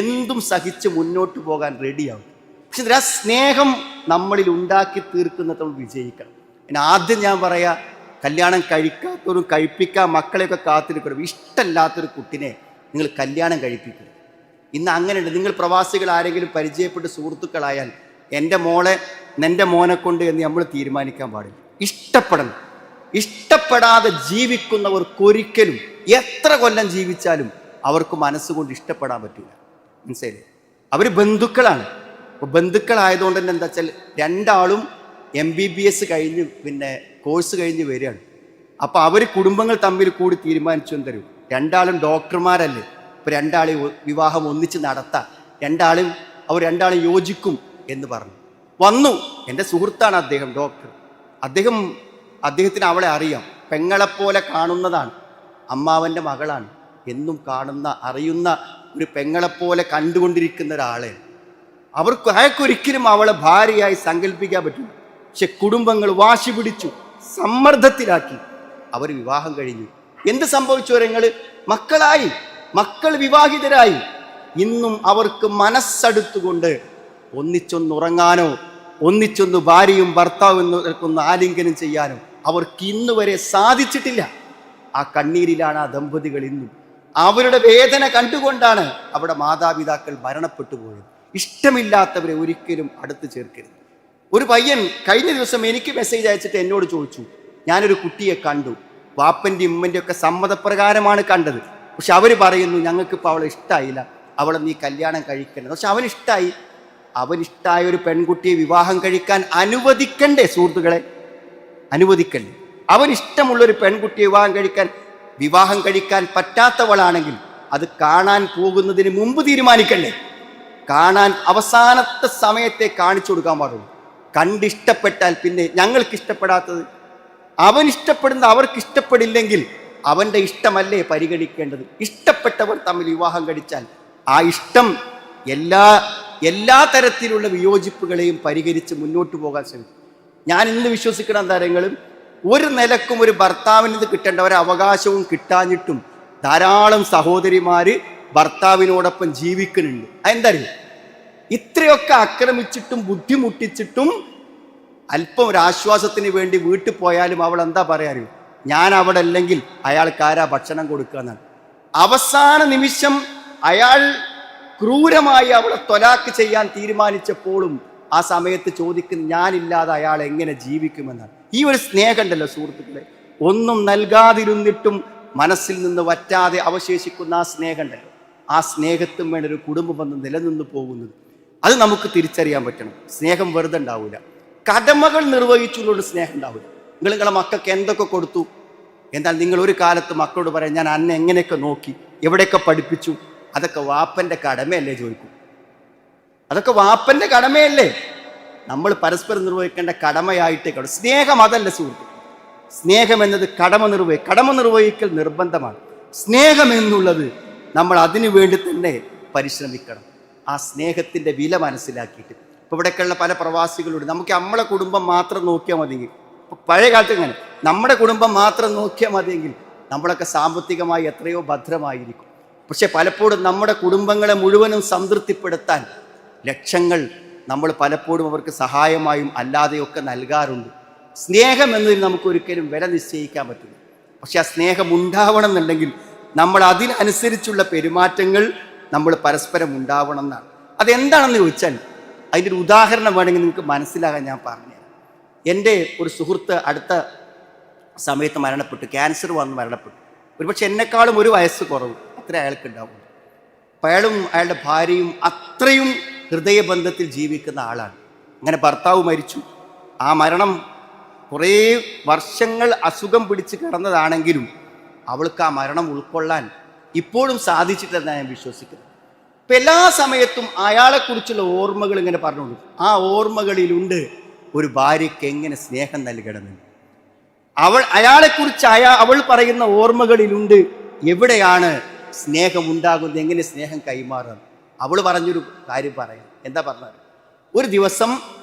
എന്തും സഹിച്ച് മുന്നോട്ട് പോകാൻ റെഡിയാകും. പക്ഷെ ആ സ്നേഹം നമ്മളിൽ ഉണ്ടാക്കി തീർക്കുന്നത് നമ്മൾ വിജയിക്കണം. പിന്നെ ആദ്യം ഞാൻ പറയാ, കല്യാണം കഴിക്കാത്തവരും കഴിപ്പിക്കാൻ മക്കളെയൊക്കെ കാത്തിരിക്കണം. ഇഷ്ടമല്ലാത്തൊരു കുട്ടിനെ നിങ്ങൾ കല്യാണം കഴിപ്പിക്കണം. ഇന്ന് അങ്ങനെയുണ്ട്. നിങ്ങൾ പ്രവാസികൾ ആരെങ്കിലും പരിചയപ്പെട്ട് സുഹൃത്തുക്കളായാൽ എൻ്റെ മോളെ നിൻ്റെ മോനെ കൊണ്ട് എന്ന് നമ്മൾ തീരുമാനിക്കാൻ പാടില്ല. ഇഷ്ടപ്പെടണം. ഇഷ്ടപ്പെടാതെ ജീവിക്കുന്നവർക്കൊരിക്കലും എത്ര കൊല്ലം ജീവിച്ചാലും അവർക്ക് മനസ്സുകൊണ്ട് ഇഷ്ടപ്പെടാൻ പറ്റില്ല. മനസ്സിലായില്ലേ? അവർ ബന്ധുക്കളാണ്. അപ്പോൾ ബന്ധുക്കളായതുകൊണ്ട് തന്നെ എന്താ വെച്ചാൽ രണ്ടാളും MBBS കഴിഞ്ഞ് പിന്നെ കോഴ്സ് കഴിഞ്ഞ് വരികയാണ്. അപ്പോൾ അവർ കുടുംബങ്ങൾ തമ്മിൽ കൂടി തീരുമാനിച്ചു തരും. രണ്ടാളും ഡോക്ടർമാരല്ലേ, ഇപ്പോൾ രണ്ടാളെ വിവാഹം ഒന്നിച്ച് നടത്താം, അവർ രണ്ടാളും യോജിക്കും എന്ന് പറഞ്ഞു. വന്നു. എൻ്റെ സുഹൃത്താണ് അദ്ദേഹം, ഡോക്ടർ. അദ്ദേഹത്തിന് അവളെ അറിയാം. പെങ്ങളെപ്പോലെ കാണുന്നതാണ്. അമ്മാവൻ്റെ മകളാണ്. എന്നും കാണുന്ന അറിയുന്ന ഒരു പെങ്ങളെപ്പോലെ കണ്ടുകൊണ്ടിരിക്കുന്ന ഒരാളെ അയാൾക്കൊരിക്കലും അവളെ ഭാര്യയായി സങ്കല്പിക്കാൻ പറ്റില്ല. പക്ഷെ കുടുംബങ്ങൾ വാശി പിടിച്ചു, സമ്മർദ്ദത്തിലാക്കി. അവർ വിവാഹം കഴിഞ്ഞു. എന്ത് സംഭവിച്ചു? മക്കൾ വിവാഹിതരായി. ഇന്നും അവർക്ക് മനസ്സടുത്തുകൊണ്ട് ഒന്നിച്ചൊന്നുറങ്ങാനോ ഒന്നിച്ചൊന്ന് ഭാര്യയും ഭർത്താവും ഒന്ന് ആലിംഗനം ചെയ്യാനോ അവർക്ക് ഇന്ന് വരെ സാധിച്ചിട്ടില്ല. ആ കണ്ണീരിലാണ് ആ ദമ്പതികൾ ഇന്നും. അവരുടെ വേദന കണ്ടുകൊണ്ടാണ് അവിടെ മാതാപിതാക്കൾ മരണപ്പെട്ടു പോയത്. ഇഷ്ടമില്ലാത്തവരെ ഒരിക്കലും അടുത്ത് ചേർക്കരുത്. ഒരു പയ്യൻ കഴിഞ്ഞ ദിവസം എനിക്ക് മെസ്സേജ് അയച്ചിട്ട് എന്നോട് ചോദിച്ചു, ഞാനൊരു കുട്ടിയെ കണ്ടു, വാപ്പൻ്റെയും ഉമ്മൻ്റെയും ഒക്കെ സമ്മതപ്രകാരമാണ് കണ്ടത്. പക്ഷെ അവർ പറയുന്നു ഞങ്ങൾക്കിപ്പോൾ അവളെ ഇഷ്ടമായില്ല, അവളെ നീ കല്യാണം കഴിക്കരുത്. പക്ഷെ അവനിഷ്ടായ ഒരു പെൺകുട്ടിയെ വിവാഹം കഴിക്കാൻ അനുവദിക്കണ്ടേ സുഹൃത്തുക്കളെ? അനുവദിക്കണ്ടേ? അവനിഷ്ടമുള്ളൊരു പെൺകുട്ടിയെ വിവാഹം കഴിക്കാൻ പറ്റാത്തവളാണെങ്കിൽ അത് കാണാൻ പോകുന്നതിന് മുമ്പ് തീരുമാനിക്കണ്ടേ? കാണാൻ അവസാനത്തെ സമയത്തെ കാണിച്ചു കൊടുക്കാൻ പാടുള്ളൂ. കണ്ടിഷ്ടപ്പെട്ടാൽ പിന്നെ ഞങ്ങൾക്ക് ഇഷ്ടപ്പെടാത്തത്, അവൻ ഇഷ്ടപ്പെടുന്ന അവർക്ക് ഇഷ്ടപ്പെടില്ലെങ്കിൽ അവൻ്റെ ഇഷ്ടമല്ലേ പരിഗണിക്കേണ്ടത്? ഇഷ്ടപ്പെട്ടവർ തമ്മിൽ വിവാഹം കഴിച്ചാൽ ആ ഇഷ്ടം എല്ലാ തരത്തിലുള്ള വിയോജിപ്പുകളെയും പരിഹരിച്ച് മുന്നോട്ട് പോകാൻ ശ്രമിക്കും. ഞാൻ ഇന്ന് വിശ്വസിക്കുന്ന താരങ്ങളും ഒരു നിലക്കും ഒരു ഭർത്താവിന് കിട്ടേണ്ട ഒരു അവകാശവും കിട്ടാഞ്ഞിട്ടും ധാരാളം സഹോദരിമാര് ഭർത്താവിനോടൊപ്പം ജീവിക്കുന്നുണ്ട്. അതെന്തറിയും? ഇത്രയൊക്കെ ആക്രമിച്ചിട്ടും ബുദ്ധിമുട്ടിച്ചിട്ടും അല്പം ഒരു ആശ്വാസത്തിന് വേണ്ടി വീട്ടിൽ പോയാലും അവൾ എന്താ പറയാറ്? ഞാൻ അവിടെ അല്ലെങ്കിൽ അയാൾക്ക് ആരാ ഭക്ഷണം കൊടുക്കുക എന്നാണ്. അവസാന നിമിഷം അയാൾ ക്രൂരമായി അവളെ ത്വലാക്ക് ചെയ്യാൻ തീരുമാനിച്ചപ്പോഴും ആ സമയത്ത് ചോദിക്കുന്ന ഞാനില്ലാതെ അയാൾ എങ്ങനെ ജീവിക്കുമെന്നാണ്. ഈ ഒരു സ്നേഹമുണ്ടല്ലോ സുഹൃത്തുക്കളെ, ഒന്നും നൽകാതിരുന്നിട്ടും മനസ്സിൽ നിന്ന് വറ്റാതെ അവശേഷിക്കുന്ന ആ സ്നേഹമുണ്ടല്ലോ, ആ സ്നേഹത്തും വേണ്ട ഒരു കുടുംബബന്ധം നിലനിന്ന് പോകുന്നത്. അത് നമുക്ക് തിരിച്ചറിയാൻ പറ്റണം. സ്നേഹം വെറുതെ ഉണ്ടാവില്ല. കടമകൾ നിർവഹിച്ചുകൊണ്ട് സ്നേഹം ഉണ്ടാവില്ല. നിങ്ങളെ മക്കൾക്ക് എന്തൊക്കെ കൊടുത്തു, എന്നാൽ നിങ്ങൾ ഒരു കാലത്ത് മക്കളോട് പറയാം ഞാൻ അന്നെ എങ്ങനെയൊക്കെ നോക്കി, എവിടെയൊക്കെ പഠിപ്പിച്ചു, അതൊക്കെ വാപ്പൻ്റെ കടമയല്ലേ ചോദിക്കും. അതൊക്കെ വാപ്പന്റെ കടമയല്ലേ? നമ്മൾ പരസ്പരം നിർവഹിക്കേണ്ട കടമയായിട്ടേ കാണും. സ്നേഹം അതല്ല സുഹൃത്ത്. സ്നേഹം എന്നത് കടമ നിർവഹിക്കൽ നിർബന്ധമാണ്. സ്നേഹം എന്നുള്ളത് നമ്മൾ അതിനു വേണ്ടി തന്നെ പരിശ്രമിക്കണം. ആ സ്നേഹത്തിൻ്റെ വില മനസ്സിലാക്കിയിട്ട്. ഇപ്പോൾ ഇവിടേക്കുള്ള പല പ്രവാസികളുണ്ട്. നമുക്ക് നമ്മളെ കുടുംബം മാത്രം നോക്കിയാൽ മതിയെങ്കിൽ, പഴയ കാലത്ത് ഇങ്ങനെ നമ്മുടെ കുടുംബം മാത്രം നോക്കിയാൽ മതിയെങ്കിൽ നമ്മളൊക്കെ സാമ്പത്തികമായി എത്രയോ ഭദ്രമായിരിക്കും. പക്ഷെ പലപ്പോഴും നമ്മുടെ കുടുംബങ്ങളെ മുഴുവനും സംതൃപ്തിപ്പെടുത്താൻ ലക്ഷങ്ങൾ നമ്മൾ പലപ്പോഴും അവർക്ക് സഹായമായും അല്ലാതെയൊക്കെ നൽകാറുണ്ട്. സ്നേഹം എന്നതിൽ നമുക്കൊരിക്കലും വില നിശ്ചയിക്കാൻ പറ്റില്ല. പക്ഷെ ആ സ്നേഹം ഉണ്ടാവണം എന്നുണ്ടെങ്കിൽ നമ്മൾ അതിനനുസരിച്ചുള്ള പെരുമാറ്റങ്ങൾ നമ്മൾ പരസ്പരം ഉണ്ടാവണം എന്നാണ്. അതെന്താണെന്ന് ചോദിച്ചാൽ അതിൻ്റെ ഒരു ഉദാഹരണം വേണമെങ്കിൽ നിങ്ങൾക്ക് മനസ്സിലാകാൻ ഞാൻ പറഞ്ഞുതരാം. എൻ്റെ ഒരു സുഹൃത്ത് അടുത്ത സമയത്ത് മരണപ്പെട്ടു. ക്യാൻസർ വന്ന് മരണപ്പെട്ടു. ഒരുപക്ഷെ എന്നെക്കാളും ഒരു വയസ്സ് കുറവ് അത്ര അയാൾക്ക് ഉണ്ടാവും. അപ്പം അയാളും അയാളുടെ ഭാര്യയും അത്രയും ഹൃദയബന്ധത്തിൽ ജീവിക്കുന്ന ആളാണ്. അങ്ങനെ ഭർത്താവ് മരിച്ചു. ആ മരണം കുറേ വർഷങ്ങൾ അസുഖം പിടിച്ച് കിടന്നതാണെങ്കിലും അവൾക്ക് ആ മരണം ഉൾക്കൊള്ളാൻ ഇപ്പോഴും സാധിച്ചിട്ടെന്നാണ് ഞാൻ വിശ്വസിക്കുന്നത്. ഇപ്പം എല്ലാ സമയത്തും അയാളെക്കുറിച്ചുള്ള ഓർമ്മകൾ ഇങ്ങനെ പറഞ്ഞുകൊണ്ടു. ആ ഓർമ്മകളിലുണ്ട് ഒരു ഭാര്യയ്ക്ക് എങ്ങനെ സ്നേഹം നൽകണമെന്ന്. അയാളെക്കുറിച്ച് അവൾ പറയുന്ന ഓർമ്മകളിലുണ്ട് എവിടെയാണ് സ്നേഹം ഉണ്ടാകുന്നത്, എങ്ങനെ സ്നേഹം കൈമാറാം. അവൾ പറഞ്ഞൊരു കാര്യം പറയാം. എന്താ പറഞ്ഞത്? ഒരു ദിവസം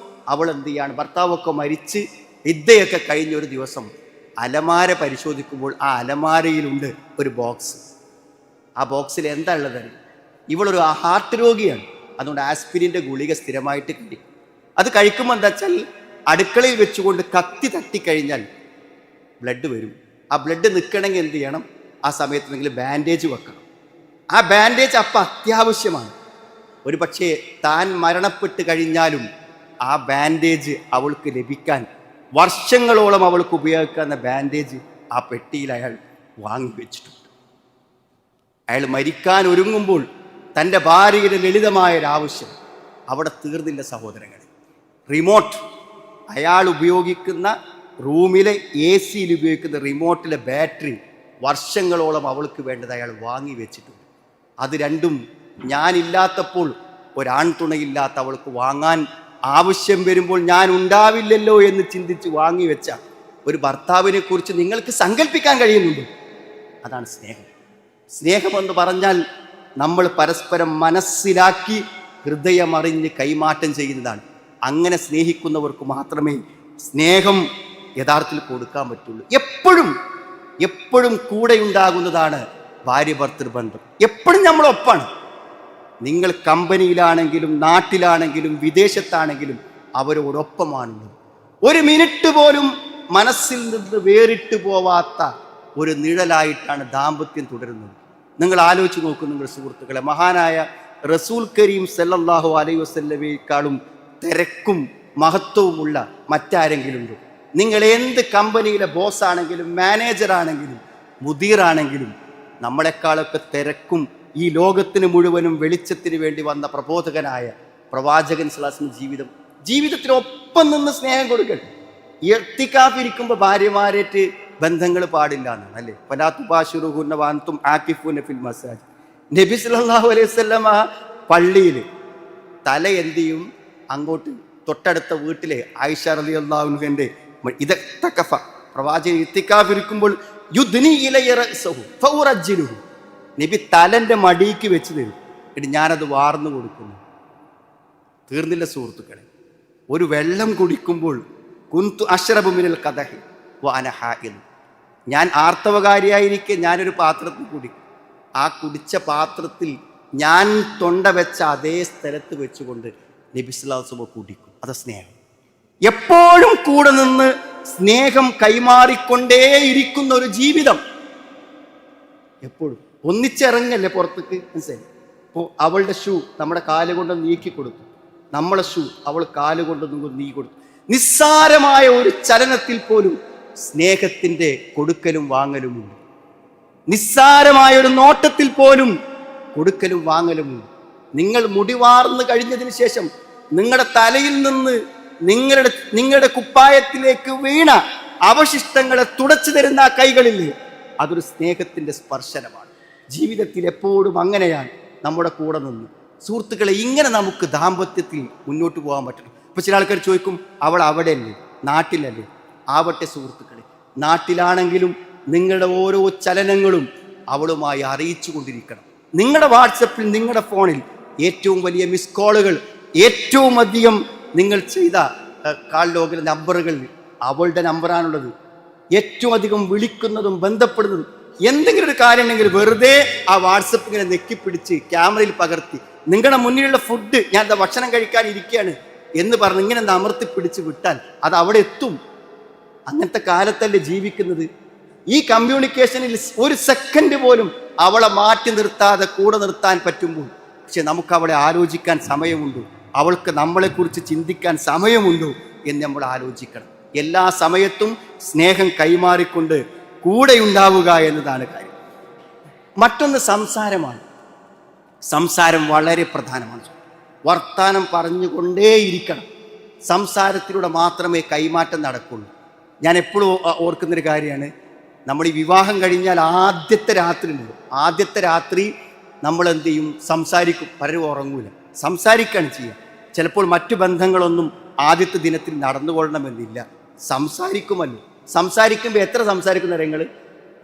അവൾ എന്ത് ചെയ്യാണ്, ഭർത്താവൊക്കെ മരിച്ച് വിദ്യയൊക്കെ കഴിഞ്ഞ ഒരു ദിവസം അലമാര പരിശോധിക്കുമ്പോൾ ആ അലമാരയിലുണ്ട് ഒരു ബോക്സ്. ആ ബോക്സിൽ എന്താ ഉള്ളത്? ഇവളൊരു ഹാർട്ട് രോഗിയാണ്. അതുകൊണ്ട് ആസ്പിരിൻ്റെ ഗുളിക സ്ഥിരമായിട്ട് കഴിക്കും. അത് കഴിക്കുമ്പോൾ എന്താ വെച്ചാൽ അടുക്കളയിൽ വെച്ചുകൊണ്ട് കത്തി തട്ടിക്കഴിഞ്ഞാൽ ബ്ലഡ് വരും. ആ ബ്ലഡ് നിൽക്കണമെങ്കിൽ എന്ത് ചെയ്യണം? ആ സമയത്ത് എന്തെങ്കിലും ബാൻഡേജ് വെക്കണം. ആ ബാൻഡേജ് അപ്പം അത്യാവശ്യമാണ്. ഒരു പക്ഷേ താൻ മരണപ്പെട്ട് കഴിഞ്ഞാലും ആ ബാൻഡേജ് അവൾക്ക് ലഭിക്കാൻ വർഷങ്ങളോളം അവൾക്ക് ഉപയോഗിക്കാവുന്ന ബാൻഡേജ് ആ പെട്ടിയിൽ അയാൾ വാങ്ങിവെച്ചിട്ടുണ്ട്. അയാൾ മരിക്കാൻ ഒരുങ്ങുമ്പോൾ തൻ്റെ ഭാര്യയുടെ ലളിതമായൊരാവശ്യം അവിടെ തീർന്നില്ല സഹോദരങ്ങളെ. റിമോട്ട്, അയാൾ ഉപയോഗിക്കുന്ന റൂമിലെ AC ഉപയോഗിക്കുന്ന റിമോട്ടിലെ ബാറ്ററി വർഷങ്ങളോളം അവൾക്ക് വേണ്ടത് അയാൾ വാങ്ങി വെച്ചിട്ടുണ്ട്. അത് രണ്ടും ഞാനില്ലാത്തപ്പോൾ ഒരാൺതുണയില്ലാത്ത അവൾക്ക് വാങ്ങാൻ ആവശ്യം വരുമ്പോൾ ഞാൻ ഉണ്ടാവില്ലല്ലോ എന്ന് ചിന്തിച്ച് വാങ്ങിവെച്ച ഒരു ഭർത്താവിനെ കുറിച്ച് നിങ്ങൾക്ക് സങ്കല്പിക്കാൻ കഴിയുന്നുണ്ട്. അതാണ് സ്നേഹം. സ്നേഹമെന്ന് പറഞ്ഞാൽ നമ്മൾ പരസ്പരം മനസ്സിലാക്കി ഹൃദയമറിഞ്ഞ് കൈമാറ്റം ചെയ്യുന്നതാണ്. അങ്ങനെ സ്നേഹിക്കുന്നവർക്ക് മാത്രമേ സ്നേഹം യഥാർത്ഥത്തിൽ കൊടുക്കാൻ പറ്റുള്ളൂ. എപ്പോഴും കൂടെ ഉണ്ടാകുന്നതാണ് ഭാര്യ ഭർത്തൃബന്ധം. എപ്പോഴും നമ്മളൊപ്പാണ്. നിങ്ങൾ കമ്പനിയിലാണെങ്കിലും നാട്ടിലാണെങ്കിലും വിദേശത്താണെങ്കിലും അവരോടൊപ്പമാണുള്ളത്. ഒരു മിനിറ്റ് പോലും മനസ്സിൽ നിന്ന് വേറിട്ട് പോവാത്ത ഒരു നിഴലായിട്ടാണ് ദാമ്പത്യം തുടരുന്നത്. നിങ്ങൾ ആലോചിച്ച് നോക്കൂ നിങ്ങൾ സുഹൃത്തുക്കളെ. മഹാനായ റസൂൽ കരീം സല്ലല്ലാഹു അലൈഹി വസല്ലമയെക്കാളും തിരക്കും മഹത്വവുമുള്ള മറ്റാരെങ്കിലും ഉണ്ടോ? നിങ്ങൾ എന്ത് കമ്പനിയിലെ ബോസാണെങ്കിലും മാനേജറാണെങ്കിലും മുദീറാണെങ്കിലും നമ്മളെക്കാളൊക്കെ തിരക്കും ഈ ലോകത്തിന് മുഴുവനും വെളിച്ചത്തിന് വേണ്ടി വന്ന പ്രബോധകനായ പ്രവാചകൻ സ്വല്ലല്ലാഹു അലൈഹി വസല്ലം ജീവിതത്തിനൊപ്പം നിന്ന് സ്നേഹം കൊടുക്കട്ടെ. ഇർത്തികാഫിരിക്കുമ്പോൾ ഭാര്യമാരേറ്റ് ബന്ധങ്ങൾ പാടില്ല എന്നാണ് അല്ലേ? ഫലാ തുബാശിറുഹുന്ന വഅൻതും ആകിഫൂന ഫിൽ മസാജിദ്. നബി സല്ലല്ലാഹു അലൈഹി വസല്ലം പള്ളിയിൽ തല എന്ത് ചെയ്യും? അങ്ങോട്ട് തൊട്ടടുത്ത വീട്ടിലെ ആയിഷ റളിയല്ലാഹു അൻഹയുടെ ഇതക്കഫ പ്രവാചകൻ ഇർത്തികാഫിരിക്കുമ്പോൾ യുദ്നി ഇലയ റഅസഹു ഫഉറജ്ജിലുഹു. നബി തലൻ്റെ മടിക്ക് വെച്ച് തരും. എന്നിട്ട് ഞാനത് വാർന്നു കൊടുക്കുന്നു. തീർന്നില്ല സുഹൃത്തുക്കളെ. ഒരു വെള്ളം കുടിക്കുമ്പോൾ കുന്തു അശ്റബു മിനൽ ഖദഹി വഅന ഹായിദ്. ഞാൻ ആർത്തവകാരിയായിരിക്കെ ഞാനൊരു പാത്രത്തിൽ കുടിക്കും. ആ കുടിച്ച പാത്രത്തിൽ ഞാൻ തൊണ്ട വെച്ച അതേ സ്ഥലത്ത് വെച്ചുകൊണ്ട് നബി സല്ലല്ലാഹു അലൈഹി വസല്ലം കുടിക്കും. അത് സ്നേഹം. എപ്പോഴും കൂടെ നിന്ന് സ്നേഹം കൈമാറിക്കൊണ്ടേയിരിക്കുന്ന ഒരു ജീവിതം. എപ്പോഴും ഒന്നിച്ചിറങ്ങല്ലേ പുറത്തേക്ക്. മനസ്സിലായി? ഇപ്പോൾ അവളുടെ ഷൂ നമ്മുടെ കാലുകൊണ്ട് നീക്കി കൊടുത്തു, നമ്മളെ ഷൂ അവൾ കാലുകൊണ്ട് നീക്കി കൊടുത്തു. നിസ്സാരമായ ഒരു ചലനത്തിൽ പോലും സ്നേഹത്തിൻ്റെ കൊടുക്കലും വാങ്ങലുമുണ്ട്. നിസ്സാരമായ ഒരു നോട്ടത്തിൽ പോലും കൊടുക്കലും വാങ്ങലുമുണ്ട്. നിങ്ങൾ മുടിവാർന്ന് കഴിഞ്ഞതിന് ശേഷം നിങ്ങളുടെ തലയിൽ നിന്ന് നിങ്ങളുടെ കുപ്പായത്തിലേക്ക് വീണ അവശിഷ്ടങ്ങളെ തുടച്ചു തരുന്ന ആ കൈകളില്ലേ, അതൊരു സ്നേഹത്തിൻ്റെ സ്പർശനമാണ്. ജീവിതത്തിൽ എപ്പോഴും അങ്ങനെയാണ് നമ്മുടെ കൂടെ നിന്ന് സുഹൃത്തുക്കളെ, ഇങ്ങനെ നമുക്ക് ദാമ്പത്യത്തിൽ മുന്നോട്ട് പോകാൻ പറ്റണം. ഇപ്പോൾ ചില ആൾക്കാർ ചോദിക്കും, അവൾ അവിടെയല്ലേ, നാട്ടിലല്ലേ? ആവട്ടെ സുഹൃത്തുക്കളെ, നാട്ടിലാണെങ്കിലും നിങ്ങളുടെ ഓരോ ചലനങ്ങളും അവളുമായി അറിയിച്ചു കൊണ്ടിരിക്കണം. നിങ്ങളുടെ വാട്സപ്പിൽ, നിങ്ങളുടെ ഫോണിൽ ഏറ്റവും വലിയ മിസ് കോളുകൾ, ഏറ്റവും അധികം നിങ്ങൾ ചെയ്ത കാൾ ലോഗിലെ നമ്പറുകൾ അവളുടെ നമ്പറാണുള്ളത്. ഏറ്റവും അധികം വിളിക്കുന്നതും ബന്ധപ്പെടുന്നതും എന്തെങ്കിലും ഒരു കാര്യം ഉണ്ടെങ്കിൽ വെറുതെ ആ വാട്സപ്പ് ഇങ്ങനെ നെക്കിപ്പിടിച്ച് ക്യാമറയിൽ പകർത്തി, നിങ്ങളുടെ മുന്നിലുള്ള ഫുഡ്, ഞാൻ ഭക്ഷണം കഴിക്കാൻ ഇരിക്കുകയാണ് എന്ന് പറഞ്ഞ് ഇങ്ങനെ അമർത്തി പിടിച്ച് വിട്ടാൽ അത് അവിടെ എത്തും. അങ്ങനത്തെ കാലത്തല്ലേ ജീവിക്കുന്നത്? ഈ കമ്മ്യൂണിക്കേഷനിൽ ഒരു സെക്കൻഡ് പോലും അവളെ മാറ്റി നിർത്താതെ കൂടെ നിർത്താൻ പറ്റുമ്പോൾ, പക്ഷെ നമുക്ക് അവളെ ആലോചിക്കാൻ സമയമുണ്ടോ? അവൾക്ക് നമ്മളെക്കുറിച്ച് ചിന്തിക്കാൻ സമയമുണ്ടോ എന്ന് നമ്മൾ ആലോചിക്കണം. എല്ലാ സമയത്തും സ്നേഹം കൈമാറിക്കൊണ്ട് കൂടെ ഉണ്ടാവുക എന്നതാണ് കാര്യം. മറ്റൊന്ന് സംസാരമാണ്. സംസാരം വളരെ പ്രധാനമാണ്. വർത്താനം പറഞ്ഞുകൊണ്ടേയിരിക്കണം. സംസാരത്തിലൂടെ മാത്രമേ കൈമാറ്റം നടക്കുള്ളൂ. ഞാൻ എപ്പോഴും ഓർക്കുന്നൊരു കാര്യമാണ്, നമ്മൾ ഈ വിവാഹം കഴിഞ്ഞാൽ ആദ്യത്തെ രാത്രി നമ്മൾ എന്ത് ചെയ്യും? സംസാരിക്കും. പലരും ഉറങ്ങൂല, സംസാരിക്കുകയാണ് ചെയ്യുക. ചിലപ്പോൾ മറ്റു ബന്ധങ്ങളൊന്നും ആദ്യത്തെ ദിനത്തിൽ നടന്നുകൊള്ളണമെന്നില്ല, സംസാരിക്കുമല്ലോ. സംസാരിക്കുമ്പോൾ എത്ര സംസാരിക്കുന്ന നിങ്ങൾ?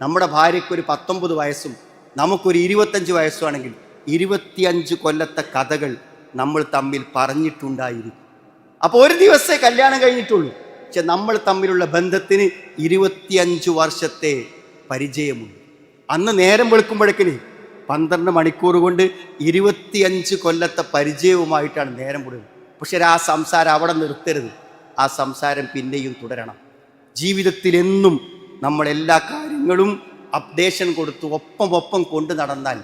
നമ്മുടെ ഭാര്യയ്ക്കൊരു 19 വയസ്സും നമുക്കൊരു 25 വയസ്സുമാണെങ്കിൽ 25 കൊല്ലത്തെ കഥകൾ നമ്മൾ തമ്മിൽ പറഞ്ഞിട്ടുണ്ടായിരിക്കും. അപ്പോൾ ഒരു ദിവസമേ കല്യാണം കഴിഞ്ഞിട്ടുള്ളൂ, പക്ഷെ നമ്മൾ തമ്മിലുള്ള ബന്ധത്തിന് 25 വർഷത്തെ പരിചയമുണ്ട്. അന്ന് നേരം വെളുക്കുമ്പോഴേക്കിന് 12 മണിക്കൂർ കൊണ്ട് 25 കൊല്ലത്തെ പരിചയവുമായിട്ടാണ് നേരം വിടുന്നത്. പക്ഷെ ആ സംസാരം അവിടെ നിർത്തരുത്. ആ സംസാരം പിന്നെയും തുടരണം. ജീവിതത്തിൽ എന്നും നമ്മളെല്ലാ കാര്യങ്ങളും അപ്ഡേഷൻ കൊടുത്ത് ഒപ്പം കൊണ്ടു നടന്നാൽ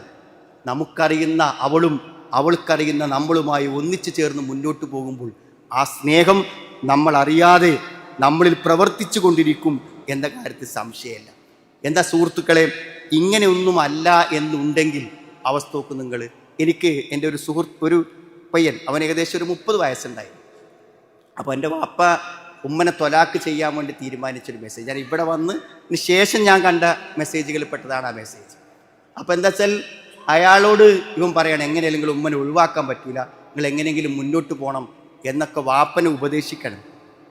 നമുക്കറിയുന്ന അവളും അവൾക്കറിയുന്ന നമ്മളുമായി ഒന്നിച്ചു ചേർന്ന് മുന്നോട്ട് പോകുമ്പോൾ ആ സ്നേഹം നമ്മൾ അറിയാതെ നമ്മളിൽ പ്രവർത്തിച്ചു കൊണ്ടിരിക്കും എന്ന കാര്യത്തിൽ സംശയമില്ല. എന്താ സുഹൃത്തുക്കളെ, ഇങ്ങനെയൊന്നും അല്ല എന്നുണ്ടെങ്കിൽ അവസ്ഥ നോക്കും നിങ്ങൾ. എനിക്ക് എൻ്റെ ഒരു പയ്യൻ, അവൻ ഏകദേശം ഒരു 30 വയസ്സുണ്ടായി. അപ്പോൾ എൻ്റെ വാപ്പ ഉമ്മനെ തൊലാക്ക് ചെയ്യാൻ വേണ്ടി തീരുമാനിച്ചൊരു മെസ്സേജ്, ഞാൻ ഇവിടെ വന്നതിന് ശേഷം ഞാൻ കണ്ട മെസ്സേജുകളിൽ പെട്ടതാണ് ആ മെസ്സേജ്. അപ്പോൾ എന്താ വെച്ചാൽ അയാളോട് ഇവൻ പറയണം, എങ്ങനെയെങ്കിലും ഉമ്മനെ ഒഴിവാക്കാൻ പറ്റില്ല, നിങ്ങൾ എങ്ങനെയെങ്കിലും മുന്നോട്ട് പോകണം എന്നൊക്കെ വാപ്പനെ ഉപദേശിക്കണം.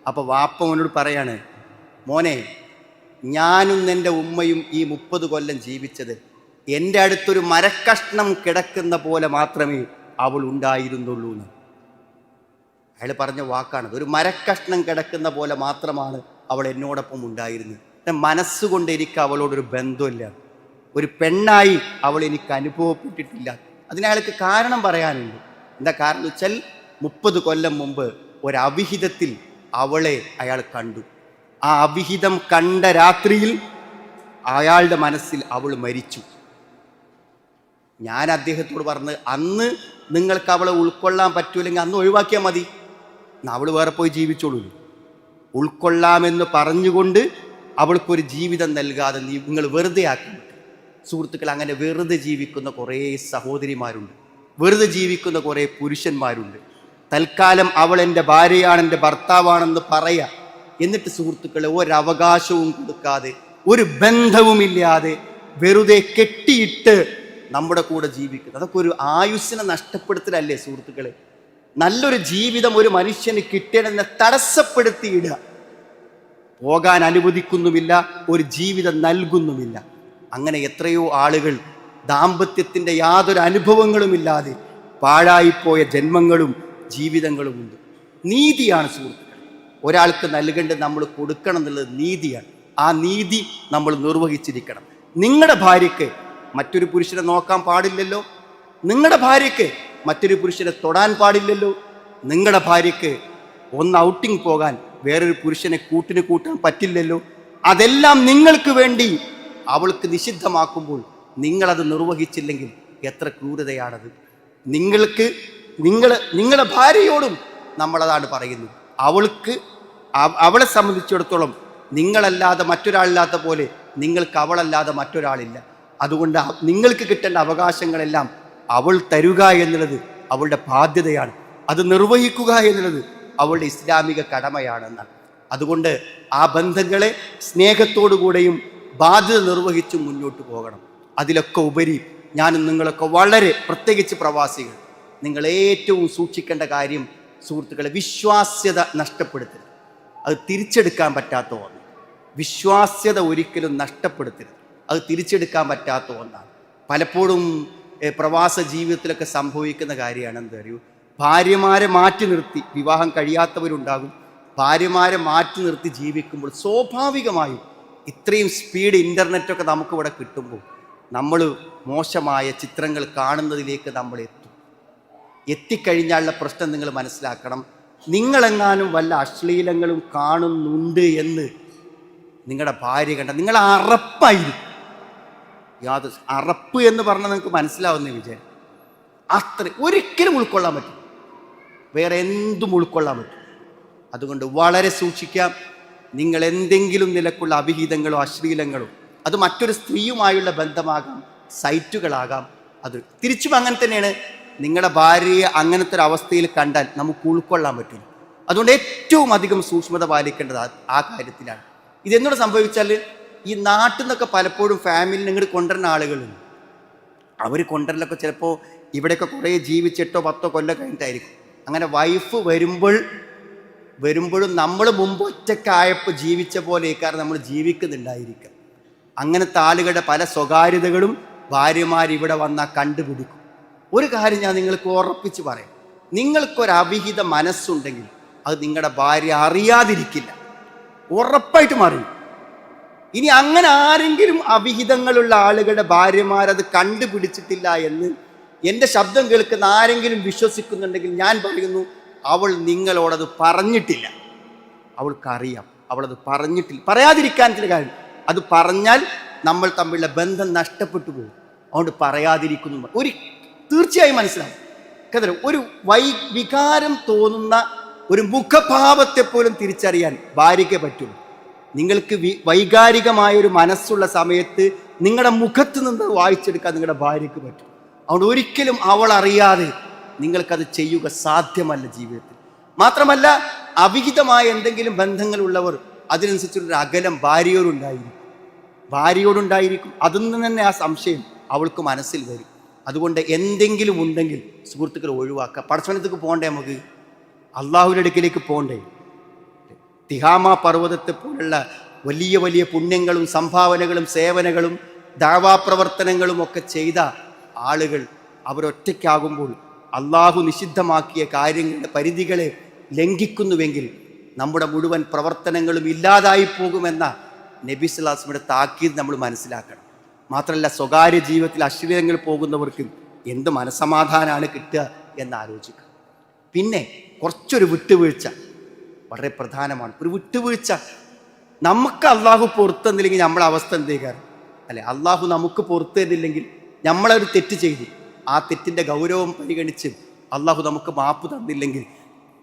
അപ്പോൾ വാപ്പ അവനോട് പറയാണ്, മോനെ, ഞാനും എൻ്റെ ഉമ്മയും ഈ 30 കൊല്ലം ജീവിച്ചത് എൻ്റെ അടുത്തൊരു മരക്കഷ്ണം കിടക്കുന്ന പോലെ മാത്രമേ അവൾ ഉണ്ടായിരുന്നുള്ളൂ എന്ന്. അയാൾ പറഞ്ഞ വാക്കാണ്. ഒരു മരക്കഷ്ണം കിടക്കുന്ന പോലെ മാത്രമാണ് അവൾ എന്നോടൊപ്പം ഉണ്ടായിരുന്നത്. മനസ്സുകൊണ്ട് എനിക്ക് അവളോടൊരു ബന്ധമില്ല, ഒരു പെണ്ണായി അവൾ എനിക്ക് അനുഭവപ്പെട്ടിട്ടില്ല. അതിനയാൾക്ക് കാരണം പറയാനുണ്ട്. എന്താ കാരണം വെച്ചാൽ 30 കൊല്ലം മുമ്പ് ഒരവിഹിതത്തിൽ അവളെ അയാൾ കണ്ടു. ആ അവിഹിതം കണ്ട രാത്രിയിൽ അയാളുടെ മനസ്സിൽ അവൾ മരിച്ചു. ഞാൻ അദ്ദേഹത്തോട് പറഞ്ഞ്, അന്ന് നിങ്ങൾക്ക് അവളെ ഉൾക്കൊള്ളാൻ പറ്റൂല്ലെങ്കിൽ അന്ന് ഒഴിവാക്കിയാൽ മതി, അവൾ വേറെ പോയി ജീവിച്ചോളൂ. ഉൾക്കൊള്ളാമെന്ന് പറഞ്ഞുകൊണ്ട് അവൾക്കൊരു ജീവിതം നൽകാതെ നിങ്ങൾ വെറുതെ ആക്കി. സുഹൃത്തുക്കൾ, അങ്ങനെ വെറുതെ ജീവിക്കുന്ന കുറേ സഹോദരിമാരുണ്ട്, വെറുതെ ജീവിക്കുന്ന കുറേ പുരുഷന്മാരുണ്ട്. തൽക്കാലം അവൾ എൻ്റെ ഭാര്യയാണ്, എൻ്റെ ഭർത്താവാണെന്ന് പറയാ, എന്നിട്ട് സുഹൃത്തുക്കളെ ഒരവകാശവും കൊടുക്കാതെ, ഒരു ബന്ധവുമില്ലാതെ വെറുതെ കെട്ടിയിട്ട് നമ്മുടെ കൂടെ ജീവിക്കുന്നത്, അതൊക്കെ ഒരു ആയുസ്സിനെ നഷ്ടപ്പെടുത്തലല്ലേ സുഹൃത്തുക്കളെ? നല്ലൊരു ജീവിതം ഒരു മനുഷ്യന് കിട്ടണമെന്ന് തടസ്സപ്പെടുത്തിയിടുക, പോകാൻ അനുവദിക്കുന്നുമില്ല, ഒരു ജീവിതം നൽകുന്നുമില്ല. അങ്ങനെ എത്രയോ ആളുകൾ ദാമ്പത്യത്തിൻ്റെ യാതൊരു അനുഭവങ്ങളുമില്ലാതെ പാഴായിപ്പോയ ജന്മങ്ങളും ജീവിതങ്ങളുമുണ്ട്. നീതിയാണ് സുഹൃത്തുക്കൾ, ഒരാൾക്ക് നൽകേണ്ടത് നമ്മൾ കൊടുക്കണം എന്നുള്ളത് നീതിയാണ്. ആ നീതി നമ്മൾ നിർവഹിച്ചിരിക്കണം. നിങ്ങളുടെ ഭാര്യയ്ക്ക് മറ്റൊരു പുരുഷനെ നോക്കാൻ പാടില്ലല്ലോ, നിങ്ങളുടെ ഭാര്യയ്ക്ക് മറ്റൊരു പുരുഷനെ തൊടാൻ പാടില്ലല്ലോ, നിങ്ങളുടെ ഭാര്യയ്ക്ക് ഒന്ന് ഔട്ടിങ് പോകാൻ വേറൊരു പുരുഷനെ കൂട്ടാൻ പറ്റില്ലല്ലോ. അതെല്ലാം നിങ്ങൾക്ക് വേണ്ടി അവൾക്ക് നിഷിദ്ധമാക്കുമ്പോൾ നിങ്ങളത് നിർവഹിച്ചില്ലെങ്കിൽ എത്ര ക്രൂരതയാണത്. നിങ്ങളുടെ ഭാര്യയോടും നമ്മളതാണ് പറയുന്നത്. അവളെ സംബന്ധിച്ചിടത്തോളം നിങ്ങളല്ലാതെ മറ്റൊരാളില്ലാത്ത പോലെ നിങ്ങൾക്ക് അവളല്ലാതെ മറ്റൊരാളില്ല. അതുകൊണ്ട് നിങ്ങൾക്ക് കിട്ടേണ്ട അവകാശങ്ങളെല്ലാം അവൾ തരുക എന്നുള്ളത് അവളുടെ ബാധ്യതയാണ്. അത് നിർവഹിക്കുക എന്നുള്ളത് അവളുടെ ഇസ്ലാമിക കടമയാണെന്നാണ്. അതുകൊണ്ട് ആ ബന്ധങ്ങളെ സ്നേഹത്തോടുകൂടെയും ബാധ്യത നിർവഹിച്ചും മുന്നോട്ട് പോകണം. അതിലൊക്കെ ഉപരി ഞാനും നിങ്ങളൊക്കെ വളരെ, പ്രത്യേകിച്ച് പ്രവാസികൾ, നിങ്ങൾ ഏറ്റവും സൂക്ഷിക്കേണ്ട കാര്യം സുഹൃത്തുക്കളെ, വിശ്വാസ്യത നഷ്ടപ്പെടുത്തരുത്. അത് തിരിച്ചെടുക്കാൻ പറ്റാത്ത ഒന്ന്. വിശ്വാസ്യത ഒരിക്കലും നഷ്ടപ്പെടുത്തരുത്. അത് തിരിച്ചെടുക്കാൻ പറ്റാത്ത ഒന്നാണ്. പലപ്പോഴും പ്രവാസ ജീവിതത്തിലൊക്കെ സംഭവിക്കുന്ന കാര്യമാണ് എന്താ അറിയൂ, ഭാര്യമാരെ മാറ്റി നിർത്തി, വിവാഹം കഴിയാത്തവരുണ്ടാകും, ഭാര്യമാരെ മാറ്റി നിർത്തി ജീവിക്കുമ്പോൾ സ്വാഭാവികമായും ഇത്രയും സ്പീഡ് ഇൻ്റർനെറ്റൊക്കെ നമുക്കിവിടെ കിട്ടുമ്പോൾ നമ്മൾ മോശമായ ചിത്രങ്ങൾ കാണുന്നതിലേക്ക് നമ്മൾ എത്തിക്കഴിഞ്ഞാലുള്ള പ്രശ്നം നിങ്ങൾ മനസ്സിലാക്കണം. നിങ്ങളെങ്ങാനും വല്ല അശ്ലീലങ്ങളും കാണുന്നുണ്ട് എന്ന് നിങ്ങളുടെ ഭാര്യ കണ്ട നിങ്ങൾ അറപ്പായിരിക്കും. യാതൊരു അറപ്പ് എന്ന് പറഞ്ഞാൽ നിങ്ങൾക്ക് മനസ്സിലാവുന്ന വിചാരം അത്ര ഒരിക്കലും ഉൾക്കൊള്ളാൻ പറ്റും, വേറെ എന്തും ഉൾക്കൊള്ളാൻ പറ്റും. അതുകൊണ്ട് വളരെ സൂക്ഷിക്കാം. നിങ്ങൾ എന്തെങ്കിലും നിലക്കുള്ള അവിഹിതങ്ങളോ അശ്ലീലങ്ങളോ, അത് മറ്റൊരു സ്ത്രീയുമായുള്ള ബന്ധമാകാം, സൈറ്റുകളാകാം, അത് തിരിച്ചും അങ്ങനെ തന്നെയാണ്. നിങ്ങളുടെ ഭാര്യയെ അങ്ങനത്തെ ഒരു അവസ്ഥയിൽ കണ്ടാൽ നമുക്ക് ഉൾക്കൊള്ളാൻ പറ്റില്ല. അതുകൊണ്ട് ഏറ്റവും അധികം സൂക്ഷ്മത പാലിക്കേണ്ടത് ആ കാര്യത്തിലാണ്. ഇതെന്നോട് സംഭവിച്ചാൽ, ഈ നാട്ടിൽ നിന്നൊക്കെ പലപ്പോഴും ഫാമിലി ഇങ്ങോട്ട് കൊണ്ടുവരുന്ന ആളുകളുണ്ട്. അവർ കൊണ്ടുവരലൊക്കെ ചിലപ്പോൾ ഇവിടെയൊക്കെ കുറേ ജീവിച്ച് 8-10 കൊല്ലം കഴിഞ്ഞിട്ടായിരിക്കും. അങ്ങനെ വൈഫ് വരുമ്പോഴും നമ്മൾ മുമ്പ് ഒറ്റക്കായപ്പോൾ ജീവിച്ച പോലെയൊക്കെ നമ്മൾ ജീവിക്കുന്നുണ്ടായിരിക്കുക. അങ്ങനത്തെ ആളുകളുടെ പല സ്വകാര്യതകളും ഭാര്യമാരിവിടെ വന്നാൽ കണ്ടുപിടിക്കും. ഒരു കാര്യം ഞാൻ നിങ്ങൾക്ക് ഉറപ്പിച്ച് പറയാം, നിങ്ങൾക്കൊരു അവിഹിത മനസ്സുണ്ടെങ്കിൽ അത് നിങ്ങളുടെ ഭാര്യ അറിയാതിരിക്കില്ല, ഉറപ്പായിട്ടും അറിയും. ഇനി അങ്ങനെ ആരെങ്കിലും അവിഹിതങ്ങളുള്ള ആളുകളുടെ ഭാര്യമാരത് കണ്ടുപിടിച്ചിട്ടില്ല എന്ന് എൻ്റെ ശബ്ദം കേൾക്കുന്ന ആരെങ്കിലും വിശ്വസിക്കുന്നുണ്ടെങ്കിൽ ഞാൻ പറയുന്നു, അവൾ നിങ്ങളോടത് പറഞ്ഞിട്ടില്ല. അവൾക്കറിയാം, അവളത് പറഞ്ഞിട്ടില്ല. പറയാതിരിക്കാൻ ചില കാര്യം, അത് പറഞ്ഞാൽ നമ്മൾ തമ്മിലുള്ള ബന്ധം നഷ്ടപ്പെട്ടു പോകും. അതുകൊണ്ട് പറയാതിരിക്കുന്നു തീർച്ചയായും മനസ്സിലാവും. കാരണം ഒരു വികാരം തോന്നുന്ന ഒരു മുഖഭാവത്തെ പോലും തിരിച്ചറിയാൻ ഭാര്യയ്ക്ക് പറ്റുള്ളൂ. നിങ്ങൾക്ക് വൈകാരികമായൊരു മനസ്സുള്ള സമയത്ത് നിങ്ങളുടെ മുഖത്ത് നിന്ന് വായിച്ചെടുക്കാൻ നിങ്ങളുടെ ഭാര്യയ്ക്ക് പറ്റും. അതുകൊണ്ട് ഒരിക്കലും അവൾ അറിയാതെ നിങ്ങൾക്കത് ചെയ്യുക സാധ്യമല്ല ജീവിതത്തിൽ. മാത്രമല്ല, അവിഹിതമായ എന്തെങ്കിലും ബന്ധങ്ങളുള്ളവർ അതിനനുസരിച്ചുള്ളൊരു അകലം ഭാര്യയോടുണ്ടായിരിക്കും. അതിൽ നിന്ന് തന്നെ ആ സംശയം അവൾക്ക് മനസ്സിൽ വരും. അതുകൊണ്ട് എന്തെങ്കിലും ഉണ്ടെങ്കിൽ സുഹൃത്തുക്കൾ ഒഴിവാക്കുക. പടച്ചവനത്തേക്ക് പോകണ്ടേ, നമുക്ക് അള്ളാഹുവിൻ്റെ അടുക്കിലേക്ക് പോകണ്ടേ? തിഹാമ പർവ്വതത്തെ പോലുള്ള വലിയ വലിയ പുണ്യങ്ങളും സംഭാവനകളും സേവനങ്ങളും ദാവാപ്രവർത്തനങ്ങളും ഒക്കെ ചെയ്ത ആളുകൾ അവരൊറ്റയ്ക്കാകുമ്പോൾ അള്ളാഹു നിഷിദ്ധമാക്കിയ കാര്യങ്ങളുടെ പരിധികളെ ലംഘിക്കുന്നുവെങ്കിൽ നമ്മുടെ മുഴുവൻ പ്രവർത്തനങ്ങളും ഇല്ലാതായി പോകുമെന്ന നബി സല്ലല്ലാഹു അലൈഹി വസല്ലമയുടെ താക്കീത് നമ്മൾ മനസ്സിലാക്കണം. മാത്രമല്ല, സ്വകാര്യ ജീവിതത്തിൽ അശ്ലീലങ്ങൾ പോകുന്നവർക്ക് എന്ത് മനസ്സമാധാനമാണ് കിട്ടുക എന്ന് ആലോചിക്കുക. പിന്നെ കുറച്ചൊരു വിട്ടുവീഴ്ച വളരെ പ്രധാനമാണ്. ഒരു വിട്ടുവീഴ്ച. നമുക്ക് അള്ളാഹു പുറത്തു തന്നില്ലെങ്കിൽ നമ്മളെ അവസ്ഥ എന്തേക്കാരം അല്ലെ? അള്ളാഹു നമുക്ക് പുറത്തു തന്നില്ലെങ്കിൽ നമ്മളൊരു തെറ്റ് ചെയ്തു, ആ തെറ്റിൻ്റെ ഗൗരവം പരിഗണിച്ച് അള്ളാഹു നമുക്ക് മാപ്പ് തന്നില്ലെങ്കിൽ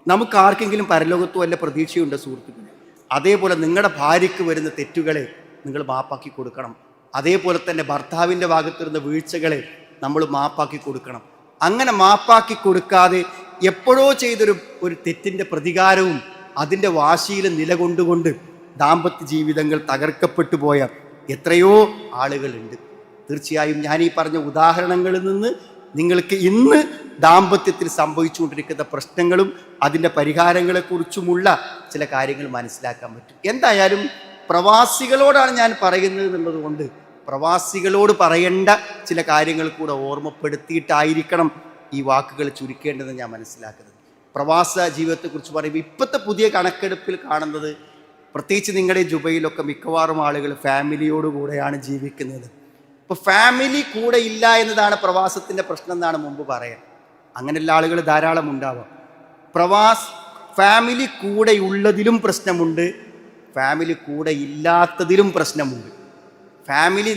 നമുക്ക് ആർക്കെങ്കിലും പരലോകത്തോ വല്ല പ്രതീക്ഷയുണ്ട് സുഹൃത്തുക്കളെ? അതേപോലെ നിങ്ങളുടെ ഭാര്യയ്ക്ക് വരുന്ന തെറ്റുകളെ നിങ്ങൾ മാപ്പാക്കി കൊടുക്കണം. അതേപോലെ തന്നെ ഭർത്താവിൻ്റെ ഭാഗത്ത് വരുന്ന വീഴ്ചകളെ നമ്മൾ മാപ്പാക്കി കൊടുക്കണം. അങ്ങനെ മാപ്പാക്കി കൊടുക്കാതെ എപ്പോഴോ ചെയ്തൊരു തെറ്റിൻ്റെ പ്രതികാരവും അതിൻ്റെ വാശിയിൽ നിലകൊണ്ടുകൊണ്ട് ദാമ്പത്യ ജീവിതങ്ങൾ തകർക്കപ്പെട്ടു പോയ എത്രയോ ആളുകളുണ്ട്. തീർച്ചയായും ഞാൻ ഈ പറഞ്ഞ ഉദാഹരണങ്ങളിൽ നിന്ന് നിങ്ങൾക്ക് ഇന്ന് ദാമ്പത്യത്തിൽ സംഭവിച്ചുകൊണ്ടിരിക്കുന്ന പ്രശ്നങ്ങളും അതിൻ്റെ പരിഹാരങ്ങളെക്കുറിച്ചുമുള്ള ചില കാര്യങ്ങൾ മനസ്സിലാക്കാൻ പറ്റും. എന്തായാലും പ്രവാസികളോടാണ് ഞാൻ പറയുന്നത് എന്നുള്ളത് കൊണ്ട് പ്രവാസികളോട് പറയേണ്ട ചില കാര്യങ്ങൾ കൂടെ ഓർമ്മപ്പെടുത്തിയിട്ടായിരിക്കണം ഈ വാക്കുകൾ ചുരുക്കേണ്ടതെന്ന് ഞാൻ മനസ്സിലാക്കുന്നത്. പ്രവാസ ജീവിതത്തെക്കുറിച്ച് പറയുമ്പോൾ ഇപ്പോഴത്തെ പുതിയ കണക്കെടുപ്പിൽ കാണുന്നത്, പ്രത്യേകിച്ച് നിങ്ങളുടെ ജുബൈയിലൊക്കെ മിക്കവാറും ആളുകൾ ഫാമിലിയോടുകൂടെയാണ് ജീവിക്കുന്നത്. ഇപ്പോൾ ഫാമിലി കൂടെ ഇല്ല എന്നതാണ് പ്രവാസത്തിൻ്റെ പ്രശ്നം എന്നാണ് മുമ്പ് പറയാം. അങ്ങനെയുള്ള ആളുകൾ ധാരാളം ഉണ്ടാവാം. ഫാമിലി കൂടെ ഉള്ളതിലും പ്രശ്നമുണ്ട്, ഫാമിലി കൂടെ ഇല്ലാത്തതിലും പ്രശ്നമുണ്ട്. ഫാമിലി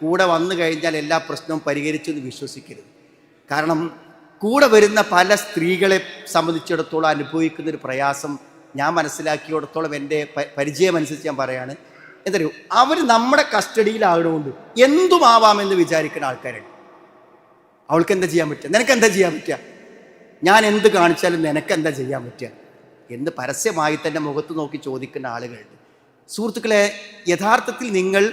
കൂടെ വന്നു കഴിഞ്ഞാൽ എല്ലാ പ്രശ്നവും പരിഹരിച്ചെന്ന് വിശ്വസിക്കരുത്. കാരണം കൂടെ വരുന്ന പല സ്ത്രീകളെ സംബന്ധിച്ചിടത്തോളം അനുഭവിക്കുന്നൊരു പ്രയാസം ഞാൻ മനസ്സിലാക്കിയിടത്തോളം എൻ്റെ പരിചയമനുസരിച്ച് ഞാൻ പറയാണ്. എന്തറിയോ, അവർ നമ്മുടെ കസ്റ്റഡിയിലായതുകൊണ്ട് എന്തുമാവാമെന്ന് വിചാരിക്കുന്ന ആൾക്കാരുണ്ട്. അവൾക്ക് എന്താ ചെയ്യാൻ പറ്റുക, നിനക്കെന്താ ചെയ്യാൻ പറ്റുക, ഞാൻ എന്ത് കാണിച്ചാലും നിനക്കെന്താ ചെയ്യാൻ പറ്റുക എന്ന് പരസ്യമായി തന്നെ മുഖത്ത് നോക്കി ചോദിക്കുന്ന ആളുകളുണ്ട്. സുഹൃത്തുക്കളെ, യഥാർത്ഥത്തിൽ നിങ്ങൾ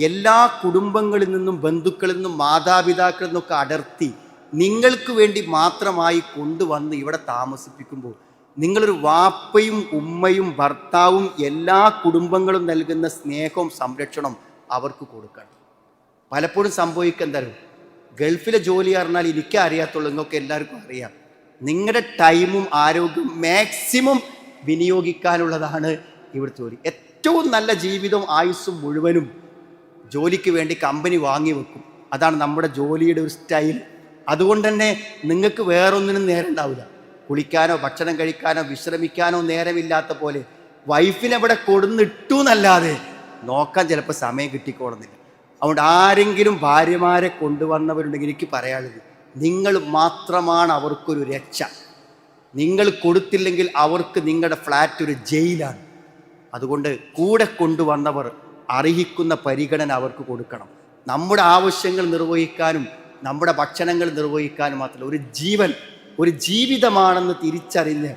എല്ലാ കുടുംബങ്ങളിൽ നിന്നും ബന്ധുക്കളിൽ നിന്നും മാതാപിതാക്കളിൽ നിന്നൊക്കെ അടർത്തി നിങ്ങൾക്ക് വേണ്ടി മാത്രമായി കൊണ്ടുവന്ന് ഇവിടെ താമസിപ്പിക്കുമ്പോൾ നിങ്ങളൊരു വാപ്പയും ഉമ്മയും ഭർത്താവും എല്ലാ കുടുംബങ്ങളും നൽകുന്ന സ്നേഹവും സംരക്ഷണവും അവർക്ക് കൊടുക്കണം. പലപ്പോഴും സംഭവിക്കുന്നത് ഗൾഫിലെ ജോലി പറഞ്ഞാൽ എനിക്ക് അറിയാത്തുള്ളൂ, നിങ്ങൾക്ക് എല്ലാവർക്കും അറിയാം. നിങ്ങളുടെ ടൈമും ആരോഗ്യവും മാക്സിമം വിനിയോഗിക്കാനുള്ളതാണ് ഇവിടുത്തെ ജോലി. ഏറ്റവും നല്ല ജീവിതവും ആയുസ്സും മുഴുവനും ജോലിക്ക് വേണ്ടി കമ്പനി വാങ്ങി വെക്കും. അതാണ് നമ്മുടെ ജോലിയുടെ ഒരു സ്റ്റൈൽ. അതുകൊണ്ട് തന്നെ നിങ്ങൾക്ക് വേറൊന്നിനും നേരം ഉണ്ടാവില്ല. കുളിക്കാനോ ഭക്ഷണം കഴിക്കാനോ വിശ്രമിക്കാനോ നേരമില്ലാത്ത പോലെ വൈഫിനെ ഇവിടെ കൊടുന്നിട്ടു എന്നല്ലാതെ നോക്കാൻ ചിലപ്പോൾ സമയം കിട്ടിക്കോളുന്നില്ല. അതുകൊണ്ട് ആരെങ്കിലും ഭാര്യമാരെ കൊണ്ടുവന്നവരുണ്ടെങ്കിൽ എനിക്ക് പറയാനുള്ളത്, നിങ്ങൾ മാത്രമാണ് അവർക്കൊരു രക്ഷ. നിങ്ങൾ കൊടുത്തില്ലെങ്കിൽ അവർക്ക് നിങ്ങളുടെ ഫ്ലാറ്റ് ഒരു ജയിലാണ്. അതുകൊണ്ട് കൂടെ കൊണ്ടുവന്നവർ അർഹിക്കുന്ന പരിഗണന അവർക്ക് കൊടുക്കണം. നമ്മുടെ ആവശ്യങ്ങൾ നിർവഹിക്കാനും നമ്മുടെ ഭക്ഷണങ്ങൾ നിർവഹിക്കാനും മാത്രമല്ല, ഒരു ജീവൻ, ഒരു ജീവിതമാണെന്ന് തിരിച്ചറിഞ്ഞ്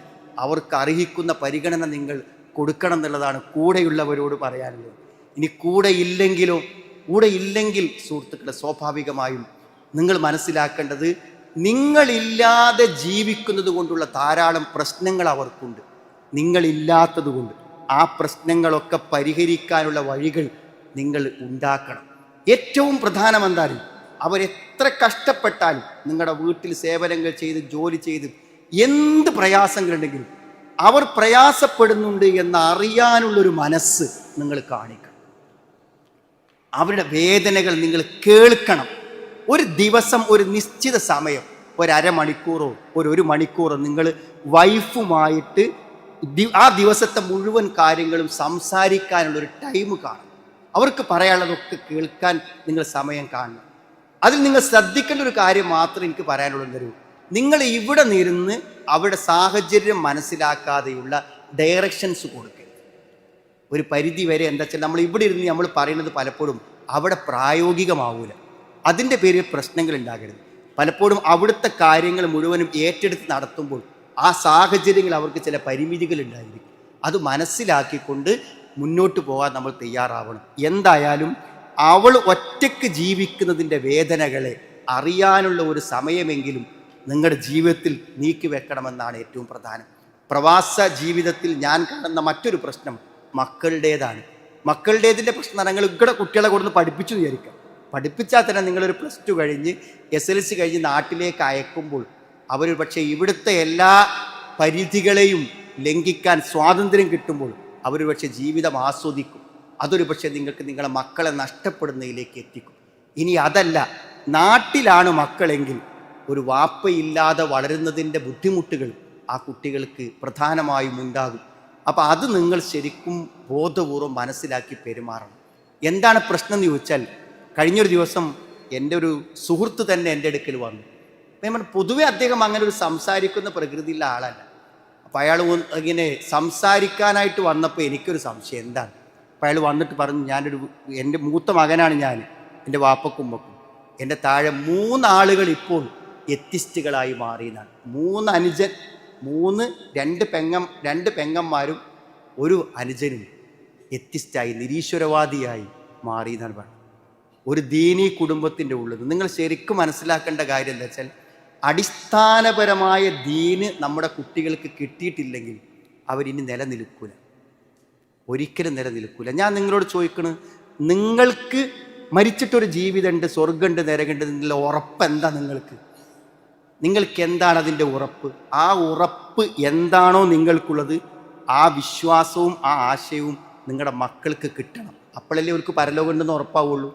അവർക്ക് അർഹിക്കുന്ന പരിഗണന നിങ്ങൾ കൊടുക്കണം എന്നുള്ളതാണ് കൂടെയുള്ളവരോട് പറയാനുള്ളത്. ഇനി കൂടെ ഇല്ലെങ്കിൽ സുഹൃത്തുക്കളെ, സ്വാഭാവികമായും നിങ്ങൾ മനസ്സിലാക്കേണ്ടത്, നിങ്ങളില്ലാതെ ജീവിക്കുന്നത് കൊണ്ടുള്ള ധാരാളം പ്രശ്നങ്ങൾ അവർക്കുണ്ട്. നിങ്ങളില്ലാത്തത് കൊണ്ട് ആ പ്രശ്നങ്ങളൊക്കെ പരിഹരിക്കാനുള്ള വഴികൾ നിങ്ങൾ ഉണ്ടാക്കണം. ഏറ്റവും പ്രധാനം എന്താണ്? അവരെത്ര കഷ്ടപ്പെട്ടാലും നിങ്ങളുടെ വീട്ടിൽ സേവനങ്ങൾ ചെയ്ത് ജോലി ചെയ്ത് എന്ത് പ്രയാസങ്ങളുണ്ടെങ്കിലും അവർ പ്രയാസപ്പെടുന്നുണ്ട് എന്ന് അറിയാനുള്ളൊരു മനസ്സ് നിങ്ങൾ കാണിക്കണം. അവരുടെ വേദനകൾ നിങ്ങൾ കേൾക്കണം. ഒരു ദിവസം ഒരു നിശ്ചിത സമയം, ഒരമണിക്കൂറോ ഒരു മണിക്കൂറോ നിങ്ങൾ വൈഫുമായിട്ട് ആ ദിവസത്തെ മുഴുവൻ കാര്യങ്ങളും സംസാരിക്കാനുള്ളൊരു ടൈം കാണും. അവർക്ക് പറയാനുള്ളതൊക്കെ കേൾക്കാൻ നിങ്ങൾ സമയം കാണണം. അതിൽ നിങ്ങൾ ശ്രദ്ധിക്കേണ്ട ഒരു കാര്യം മാത്രം എനിക്ക് പറയാനുള്ളത്, നിങ്ങൾ ഇവിടെ നിരുന്ന് അവരുടെ സാഹചര്യം മനസ്സിലാക്കാതെയുള്ള ഡയറക്ഷൻസ് കൊടുക്കരുത്. ഒരു പരിധി വരെ എന്താ വെച്ചാൽ നമ്മൾ ഇവിടെ ഇരുന്ന് നമ്മൾ പറയുന്നത് പലപ്പോഴും അവിടെ പ്രായോഗികമാവൂല. അതിൻ്റെ പേരിൽ പ്രശ്നങ്ങൾ ഉണ്ടാകരുത്. പലപ്പോഴും അവിടുത്തെ കാര്യങ്ങൾ മുഴുവനും ഏറ്റെടുത്ത് നടത്തുമ്പോൾ ആ സാഹചര്യങ്ങൾ അവർക്ക് ചില പരിമിതികൾ ഉണ്ടായിരിക്കും. അത് മനസ്സിലാക്കിക്കൊണ്ട് മുന്നോട്ട് പോകാൻ നമ്മൾ തയ്യാറാവണം. എന്തായാലും അവൾ ഒറ്റയ്ക്ക് ജീവിക്കുന്നതിൻ്റെ വേദനകളെ അറിയാനുള്ള ഒരു സമയമെങ്കിലും നിങ്ങളുടെ ജീവിതത്തിൽ നീക്കി വെക്കണമെന്നാണ് ഏറ്റവും പ്രധാനം. പ്രവാസ ജീവിതത്തിൽ ഞാൻ കാണുന്ന മറ്റൊരു പ്രശ്നം മക്കളുടേതാണ്. മക്കളുടേതിൻ്റെ പ്രശ്നം നിങ്ങൾ ഇവിടെ കുട്ടികളെ കൊടുന്ന് പഠിപ്പിച്ചു വിചാരിക്കാം. പഠിപ്പിച്ചാൽ തന്നെ നിങ്ങളൊരു +2 കഴിഞ്ഞ് SLC കഴിഞ്ഞ് നാട്ടിലേക്ക് അയക്കുമ്പോൾ അവർ പക്ഷേ ഇവിടുത്തെ എല്ലാ പരിധികളെയും ലംഘിക്കാൻ സ്വാതന്ത്ര്യം കിട്ടുമ്പോൾ അവർ പക്ഷേ ജീവിതം ആസ്വദിക്കും. അതൊരു പക്ഷേ നിങ്ങൾക്ക് നിങ്ങളെ മക്കളെ നഷ്ടപ്പെടുന്നതിലേക്ക് എത്തിക്കും. ഇനി അതല്ല, നാട്ടിലാണ് മക്കളെങ്കിൽ ഒരു വാപ്പയില്ലാതെ വളരുന്നതിൻ്റെ ബുദ്ധിമുട്ടുകൾ ആ കുട്ടികൾക്ക് പ്രധാനമായും ഉണ്ടാകും. അപ്പോൾ അത് നിങ്ങൾ ശരിക്കും ബോധപൂർവം മനസ്സിലാക്കി പെരുമാറണം. എന്താണ് പ്രശ്നം എന്ന് ചോദിച്ചാൽ, കഴിഞ്ഞൊരു ദിവസം എൻ്റെ ഒരു സുഹൃത്ത് തന്നെ എൻ്റെ അടുക്കൽ വന്നു. അപ്പം പൊതുവെ അദ്ദേഹം അങ്ങനെ ഒരു സംസാരിക്കുന്ന പ്രകൃതിയുള്ള ആളല്ല. അപ്പോൾ അയാൾ ഇങ്ങനെ സംസാരിക്കാനായിട്ട് വന്നപ്പോൾ എനിക്കൊരു സംശയം, എന്താണ്? അപ്പോൾ അയാൾ വന്നിട്ട് പറഞ്ഞു, എൻ്റെ മൂത്ത മകനാണ് ഞാൻ, എൻ്റെ വാപ്പക്കുമ്പക്കും. എൻ്റെ താഴെ 3 ആളുകൾ ഇപ്പോൾ എത്തിസ്റ്റുകളായി മാറിയതാണ്. 3 അനുജൻ, 2 പെങ്ങന്മാരും 1 അനുജനും എത്തിസ്റ്റായി, നിരീശ്വരവാദിയായി മാറിയെന്നാണ് പറഞ്ഞത്. ഒരു ദീനീ കുടുംബത്തിൻ്റെ ഉള്ളത്. നിങ്ങൾ ശരിക്കും മനസ്സിലാക്കേണ്ട കാര്യം എന്താ വെച്ചാൽ, അടിസ്ഥാനപരമായ ദീന് നമ്മുടെ കുട്ടികൾക്ക് കിട്ടിയിട്ടില്ലെങ്കിൽ അവരിനി നിലനിൽക്കൂല, ഒരിക്കലും നിലനിൽക്കൂല. ഞാൻ നിങ്ങളോട് ചോദിക്കണ്, നിങ്ങൾക്ക് മരിച്ചിട്ടൊരു ജീവിതമുണ്ട്, സ്വർഗമുണ്ട്, നരകമുണ്ട് എന്നുള്ള ഉറപ്പ് എന്താ? നിങ്ങൾക്ക് എന്താണ് അതിൻ്റെ ഉറപ്പ്? ആ ഉറപ്പ് എന്താണോ നിങ്ങൾക്കുള്ളത്, ആ വിശ്വാസവും ആ ആശയവും നിങ്ങളുടെ മക്കൾക്ക് കിട്ടണം. അപ്പോഴല്ലേ അവർക്ക് പരലോകമുണ്ടെന്ന് ഉറപ്പാവുള്ളൂ.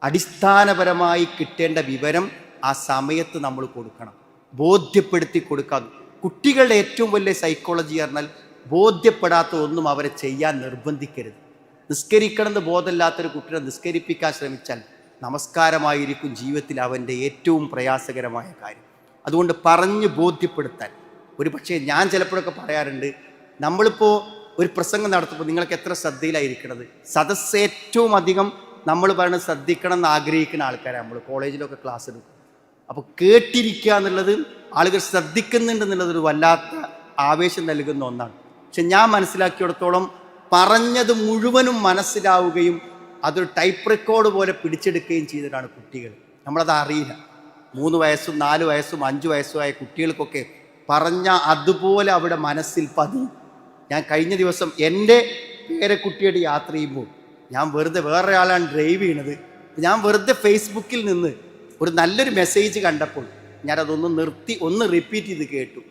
അടിസ്ഥാനപരമായി കിട്ടേണ്ട വിവരം ആ സമയത്ത് നമ്മൾ കൊടുക്കണം, ബോധ്യപ്പെടുത്തി കൊടുക്കാം. കുട്ടികളുടെ ഏറ്റവും വലിയ സൈക്കോളജി പറഞ്ഞാൽ, ബോധ്യപ്പെടാത്ത ഒന്നും അവരെ ചെയ്യാൻ നിർബന്ധിക്കരുത്. നിസ്കരിക്കണമെന്ന് ബോധമില്ലാത്തൊരു കുട്ടിയെ നിസ്കരിപ്പിക്കാൻ ശ്രമിച്ചാൽ നമസ്കാരമായിരിക്കും ജീവിതത്തിൽ അവൻ്റെ ഏറ്റവും പ്രയാസകരമായ കാര്യം. അതുകൊണ്ട് പറഞ്ഞ് ബോധ്യപ്പെടുത്താൻ. ഒരു പക്ഷേ ഞാൻ ചിലപ്പോഴൊക്കെ പറയാറുണ്ട്, നമ്മളിപ്പോൾ ഒരു പ്രസംഗം നടത്തുമ്പോൾ നിങ്ങൾക്ക് എത്ര ശ്രദ്ധയിലായിരിക്കണത്? സദസ്സ് ഏറ്റവും അധികം നമ്മൾ പറയുന്നത് ശ്രദ്ധിക്കണം എന്ന് ആഗ്രഹിക്കുന്ന ആൾക്കാരാണ്. നമ്മൾ കോളേജിലൊക്കെ ക്ലാസ് എടുക്കും. അപ്പോൾ കേട്ടിരിക്കുക എന്നുള്ളത്, ആളുകൾ ശ്രദ്ധിക്കുന്നുണ്ടെന്നുള്ളതൊരു വല്ലാത്ത ആവേശം നൽകുന്ന ഒന്നാണ്. പക്ഷെ ഞാൻ മനസ്സിലാക്കിയിടത്തോളം പറഞ്ഞത് മുഴുവനും മനസ്സിലാവുകയും അതൊരു ടൈപ്പ് റെക്കോർഡ് പോലെ പിടിച്ചെടുക്കുകയും ചെയ്തിട്ടാണ് കുട്ടികൾ. നമ്മളത് അറിയില്ല. 3 വയസ്സും 4 വയസ്സും 5 വയസ്സുമായ കുട്ടികൾക്കൊക്കെ പറഞ്ഞ അതുപോലെ അവിടെ മനസ്സിൽ പതി. ഞാൻ കഴിഞ്ഞ ദിവസം എൻ്റെ പേരക്കുട്ടിയുടെ യാത്ര ചെയ്യുമ്പോൾ ഞാൻ വെറുതെ വേറൊരാളാണ് ഡ്രൈവ് ചെയ്യണത്, ഞാൻ വെറുതെ ഫേസ്ബുക്കിൽ നിന്ന് ഒരു നല്ലൊരു മെസ്സേജ് കണ്ടപ്പോൾ ഞാനതൊന്ന് നിർത്തി ഒന്ന് റിപ്പീറ്റ് ചെയ്ത് കേട്ടു.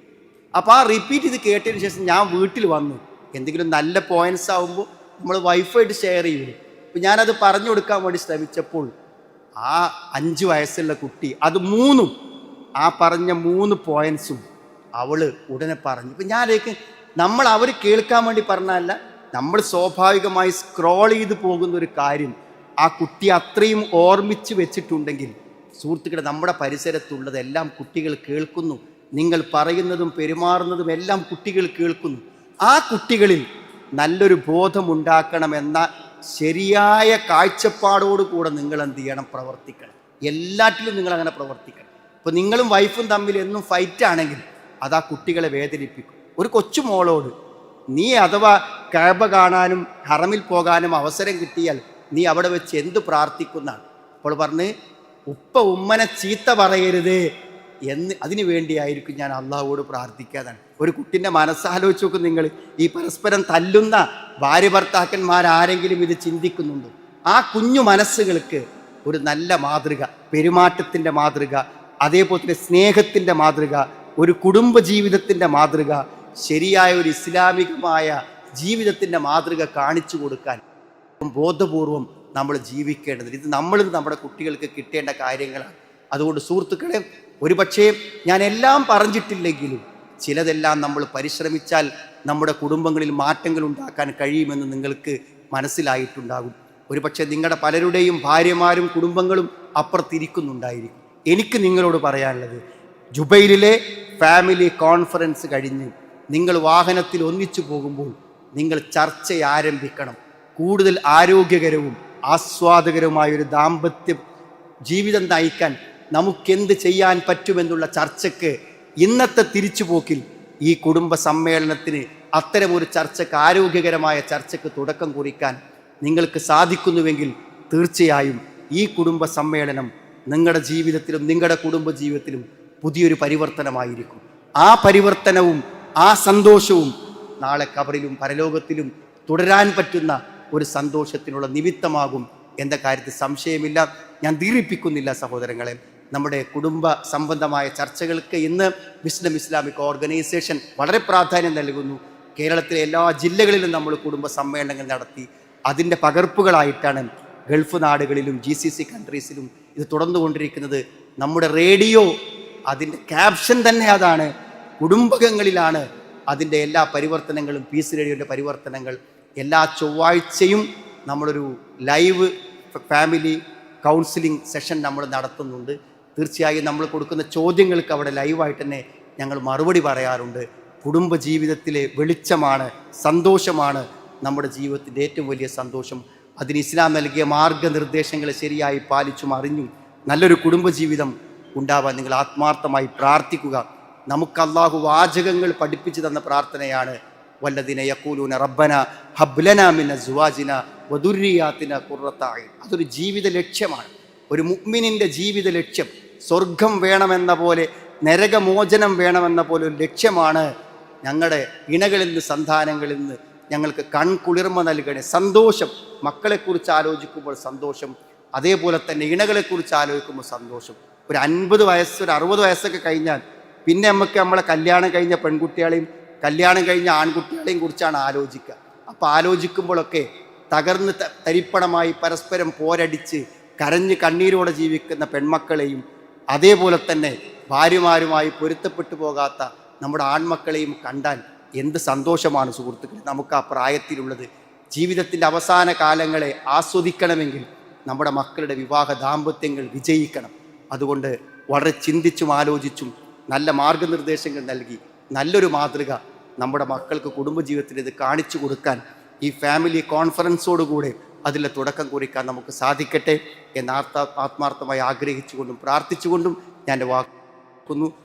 അപ്പോൾ ആ റിപ്പീറ്റ് ചെയ്ത് കേട്ടതിന് ശേഷം ഞാൻ വീട്ടിൽ വന്നു. എന്തെങ്കിലും നല്ല പോയിൻറ്റ്സ് ആകുമ്പോൾ നമ്മൾ വൈഫായിട്ട് ഷെയർ ചെയ്യും. അപ്പോൾ ഞാനത് പറഞ്ഞു കൊടുക്കാൻ വേണ്ടി ശ്രമിച്ചപ്പോൾ ആ 5 വയസ്സുള്ള കുട്ടി അത് 3 ആ പറഞ്ഞ 3 പോയിൻറ്റ്സും അവൾ ഉടനെ പറഞ്ഞു. ഇപ്പം ഞാനേക്ക് നമ്മൾ അവർ കേൾക്കാൻ വേണ്ടി പറഞ്ഞല്ല, നമ്മൾ സ്വാഭാവികമായി സ്ക്രോൾ ചെയ്ത് പോകുന്ന ഒരു കാര്യം ആ കുട്ടി അത്രയും ഓർമ്മിച്ച് വെച്ചിട്ടുണ്ടെങ്കിൽ സുഹൃത്തുക്കളെ, നമ്മുടെ പരിസരത്തുള്ളതെല്ലാം കുട്ടികൾ കേൾക്കുന്നു. നിങ്ങൾ പറയുന്നതും പെരുമാറുന്നതും എല്ലാം കുട്ടികൾ കേൾക്കുന്നു. ആ കുട്ടികളിൽ നല്ലൊരു ബോധമുണ്ടാക്കണമെന്ന ശരിയായ കാഴ്ചപ്പാടോടുകൂടെ നിങ്ങൾ എന്ത് ചെയ്യണം? പ്രവർത്തിക്കണം. എല്ലാറ്റിലും നിങ്ങൾ അങ്ങനെ പ്രവർത്തിക്കണം. ഇപ്പോൾ നിങ്ങളും വൈഫും തമ്മിൽ എന്നും ഫൈറ്റ് ആണെങ്കിൽ അത് ആ കുട്ടികളെ വേദനിപ്പിക്കും. ഒരു കൊച്ചു മോളോട് നീ അഥവാ കഅബ കാണാനും ഹറമിൽ പോകാനും അവസരം കിട്ടിയാൽ നീ അവിടെ വെച്ച് എന്ത് പ്രാർത്ഥിക്കുന്നതാണ്? അപ്പോൾ പറഞ്ഞ് ഉപ്പ ഉമ്മനെ ചീത്ത പറയരുതേ എന്ന്, അതിനു വേണ്ടിയായിരിക്കും ഞാൻ അള്ളാഹുവോട് പ്രാർത്ഥിക്കാതാണ്. ഒരു കുട്ടിൻ്റെ മനസ്സാലോചിച്ച് നോക്കും നിങ്ങൾ. ഈ പരസ്പരം തല്ലുന്ന ഭാര്യ ഭർത്താക്കന്മാരാരെങ്കിലും ഇത് ചിന്തിക്കുന്നുണ്ടോ? ആ കുഞ്ഞു മനസ്സുകൾക്ക് ഒരു നല്ല മാതൃക, പെരുമാറ്റത്തിൻ്റെ മാതൃക, അതേപോലെ തന്നെ സ്നേഹത്തിൻ്റെ മാതൃക, ഒരു കുടുംബ ജീവിതത്തിൻ്റെ മാതൃക, ശരിയായ ഒരു ഇസ്ലാമികമായ ജീവിതത്തിൻ്റെ മാതൃക കാണിച്ചു കൊടുക്കാൻ ബോധപൂർവം നമ്മൾ ജീവിക്കേണ്ടത്. ഇത് നമ്മളും നമ്മുടെ കുട്ടികൾക്ക് കിട്ടേണ്ട കാര്യങ്ങളാണ്. അതുകൊണ്ട് സുഹൃത്തുക്കളെ, ഒരുപക്ഷേ ഞാൻ എല്ലാം പറഞ്ഞിട്ടില്ലെങ്കിലും ചിലതെല്ലാം നമ്മൾ പരിശ്രമിച്ചാൽ നമ്മുടെ കുടുംബങ്ങളിൽ മാറ്റങ്ങൾ ഉണ്ടാക്കാൻ കഴിയുമെന്ന് നിങ്ങൾക്ക് മനസ്സിലായിട്ടുണ്ടാകും. ഒരുപക്ഷെ നിങ്ങളുടെ പലരുടെയും ഭാര്യമാരും കുടുംബങ്ങളും അപ്പുറത്തിരിക്കുന്നുണ്ടായിരിക്കും. എനിക്ക് നിങ്ങളോട് പറയാനുള്ളത്, ജുബൈലിലെ ഫാമിലി കോൺഫറൻസ് കഴിഞ്ഞ് നിങ്ങൾ വാഹനത്തിൽ ഒന്നിച്ചു പോകുമ്പോൾ നിങ്ങൾ ചർച്ച ആരംഭിക്കണം. കൂടുതൽ ആരോഗ്യകരവും ആസ്വാദകരവുമായൊരു ദാമ്പത്യ ജീവിതം നയിക്കാൻ നമുക്കെന്ത് ചെയ്യാൻ പറ്റുമെന്നുള്ള ചർച്ചയ്ക്ക്, ഇന്നത്തെ തിരിച്ചുപോക്കിൽ ഈ കുടുംബ സമ്മേളനത്തിന് അത്തരമൊരു ചർച്ചയ്ക്ക്, ആരോഗ്യകരമായ ചർച്ചയ്ക്ക് തുടക്കം കുറിക്കാൻ നിങ്ങൾക്ക് സാധിക്കുന്നുവെങ്കിൽ തീർച്ചയായും ഈ കുടുംബ സമ്മേളനം നിങ്ങളുടെ ജീവിതത്തിലും നിങ്ങളുടെ കുടുംബ ജീവിതത്തിലും പുതിയൊരു പരിവർത്തനമായിരിക്കും. ആ പരിവർത്തനവും ആ സന്തോഷവും നാളെ ഖബറിലും പരലോകത്തിലും തുടരാൻ പറ്റുന്ന ഒരു സന്തോഷത്തിനുള്ള നിമിത്തമാകും എന്ന കാര്യത്തിൽ സംശയമില്ല. ഞാൻ ദീർഘിപ്പിക്കുന്നില്ല സഹോദരങ്ങളെ. നമ്മുടെ കുടുംബ സംബന്ധമായ ചർച്ചകൾക്ക് ഇന്ന് വിസ്ഡം ഇസ്ലാമിക് ഓർഗനൈസേഷൻ വളരെ പ്രാധാന്യം നൽകുന്നു. കേരളത്തിലെ എല്ലാ ജില്ലകളിലും നമ്മൾ കുടുംബ സമ്മേളനങ്ങൾ നടത്തി അതിൻ്റെ പകർപ്പുകളായിട്ടാണ് ഗൾഫ് നാടുകളിലും GCC കൺട്രീസിലും ഇത് തുടർന്നുകൊണ്ടിരിക്കുന്നത്. നമ്മുടെ റേഡിയോ അതിൻ്റെ ക്യാപ്ഷൻ തന്നെ അതാണ്, കുടുംബകങ്ങളിലാണ് അതിൻ്റെ എല്ലാ പരിവർത്തനങ്ങളും. പീസ് റേഡിയോൻ്റെ പരിവർത്തനങ്ങൾ എല്ലാ ചൊവ്വാഴ്ചയും നമ്മളൊരു ലൈവ് ഫാമിലി കൗൺസിലിംഗ് സെഷൻ നമ്മൾ നടത്തുന്നുണ്ട്. തീർച്ചയായും നമ്മൾ കൊടുക്കുന്ന ചോദ്യങ്ങൾക്ക് അവിടെ ലൈവായിട്ട് തന്നെ ഞങ്ങൾ മറുപടി പറയാറുണ്ട്. കുടുംബ ജീവിതത്തിലെ വെളിച്ചമാണ്, സന്തോഷമാണ് നമ്മുടെ ജീവിതത്തിൻ്റെ ഏറ്റവും വലിയ സന്തോഷം. അതിന് ഇസ്ലാം നൽകിയ മാർഗനിർദ്ദേശങ്ങളെ ശരിയായി പാലിച്ചും അറിഞ്ഞും നല്ലൊരു കുടുംബജീവിതം ഉണ്ടാവാൻ നിങ്ങൾ ആത്മാർത്ഥമായി പ്രാർത്ഥിക്കുക. നമുക്ക് അല്ലാഹു വാചകങ്ങൾ പഠിപ്പിച്ചു തന്ന പ്രാർത്ഥനയാണ് വല്ലദീന യഖൂലൂന റബ്ബന ഹബ് ലനാ മിൻ അസ്വാജിന വദുർരിയാതിന ഖുർറത അയ്ൻ. അതൊരു ജീവിത ലക്ഷ്യമാണ്. ഒരു മുഅ്മിനിൻ്റെ ജീവിത ലക്ഷ്യം സ്വർഗം വേണമെന്ന പോലെ, നരകമോചനം വേണമെന്ന പോലെ ഒരു ലക്ഷ്യമാണ്. ഞങ്ങളുടെ ഇണകളിൽ നിന്ന്, സന്താനങ്ങളിൽ നിന്ന് ഞങ്ങൾക്ക് കൺകുളിർമ നൽകണേ. സന്തോഷം, മക്കളെക്കുറിച്ച് ആലോചിക്കുമ്പോൾ സന്തോഷം, അതേപോലെ തന്നെ ഇണകളെക്കുറിച്ച് ആലോചിക്കുമ്പോൾ സന്തോഷം. ഒരു 50 വയസ്സ്, ഒരു 60 വയസ്സൊക്കെ കഴിഞ്ഞാൽ പിന്നെ നമുക്ക് നമ്മളെ കല്യാണം കഴിഞ്ഞ പെൺകുട്ടികളെയും കല്യാണം കഴിഞ്ഞ ആൺകുട്ടികളെയും കുറിച്ചാണ് ആലോചിക്കുക. അപ്പോൾ ആലോചിക്കുമ്പോഴൊക്കെ തകർന്ന് തരിപ്പണമായി പരസ്പരം പോരടിച്ച് കരഞ്ഞ് കണ്ണീരോടെ ജീവിക്കുന്ന പെൺമക്കളെയും, അതേപോലെ തന്നെ ഭാര്യമാരുമായി പൊരുത്തപ്പെട്ടു പോകാത്ത നമ്മുടെ ആൺമക്കളെയും കണ്ടാൽ എന്ത് സന്തോഷമാണ് സുഹൃത്തുക്കളെ നമുക്ക് ആ പ്രായത്തിലുള്ളത്. ജീവിതത്തിൻ്റെ അവസാന കാലങ്ങളെ ആസ്വദിക്കണമെങ്കിൽ നമ്മുടെ മക്കളുടെ വിവാഹ ദാമ്പത്യങ്ങൾ വിജയിക്കണം. അതുകൊണ്ട് വളരെ ചിന്തിച്ചും ആലോചിച്ചും നല്ല മാർഗനിർദ്ദേശങ്ങൾ നൽകി നല്ലൊരു മാതൃക നമ്മുടെ മക്കൾക്ക് കുടുംബജീവിതത്തിൽ ഇത് കാണിച്ചു കൊടുക്കാൻ ഈ ഫാമിലി കോൺഫറൻസോടുകൂടെ അതിലെ തുടക്കം കുറിക്കാൻ നമുക്ക് സാധിക്കട്ടെ എന്ന് ആത്മാർത്ഥമായി ആഗ്രഹിച്ചുകൊണ്ടും പ്രാർത്ഥിച്ചുകൊണ്ടും ഞാൻ വാക്കുന്നു.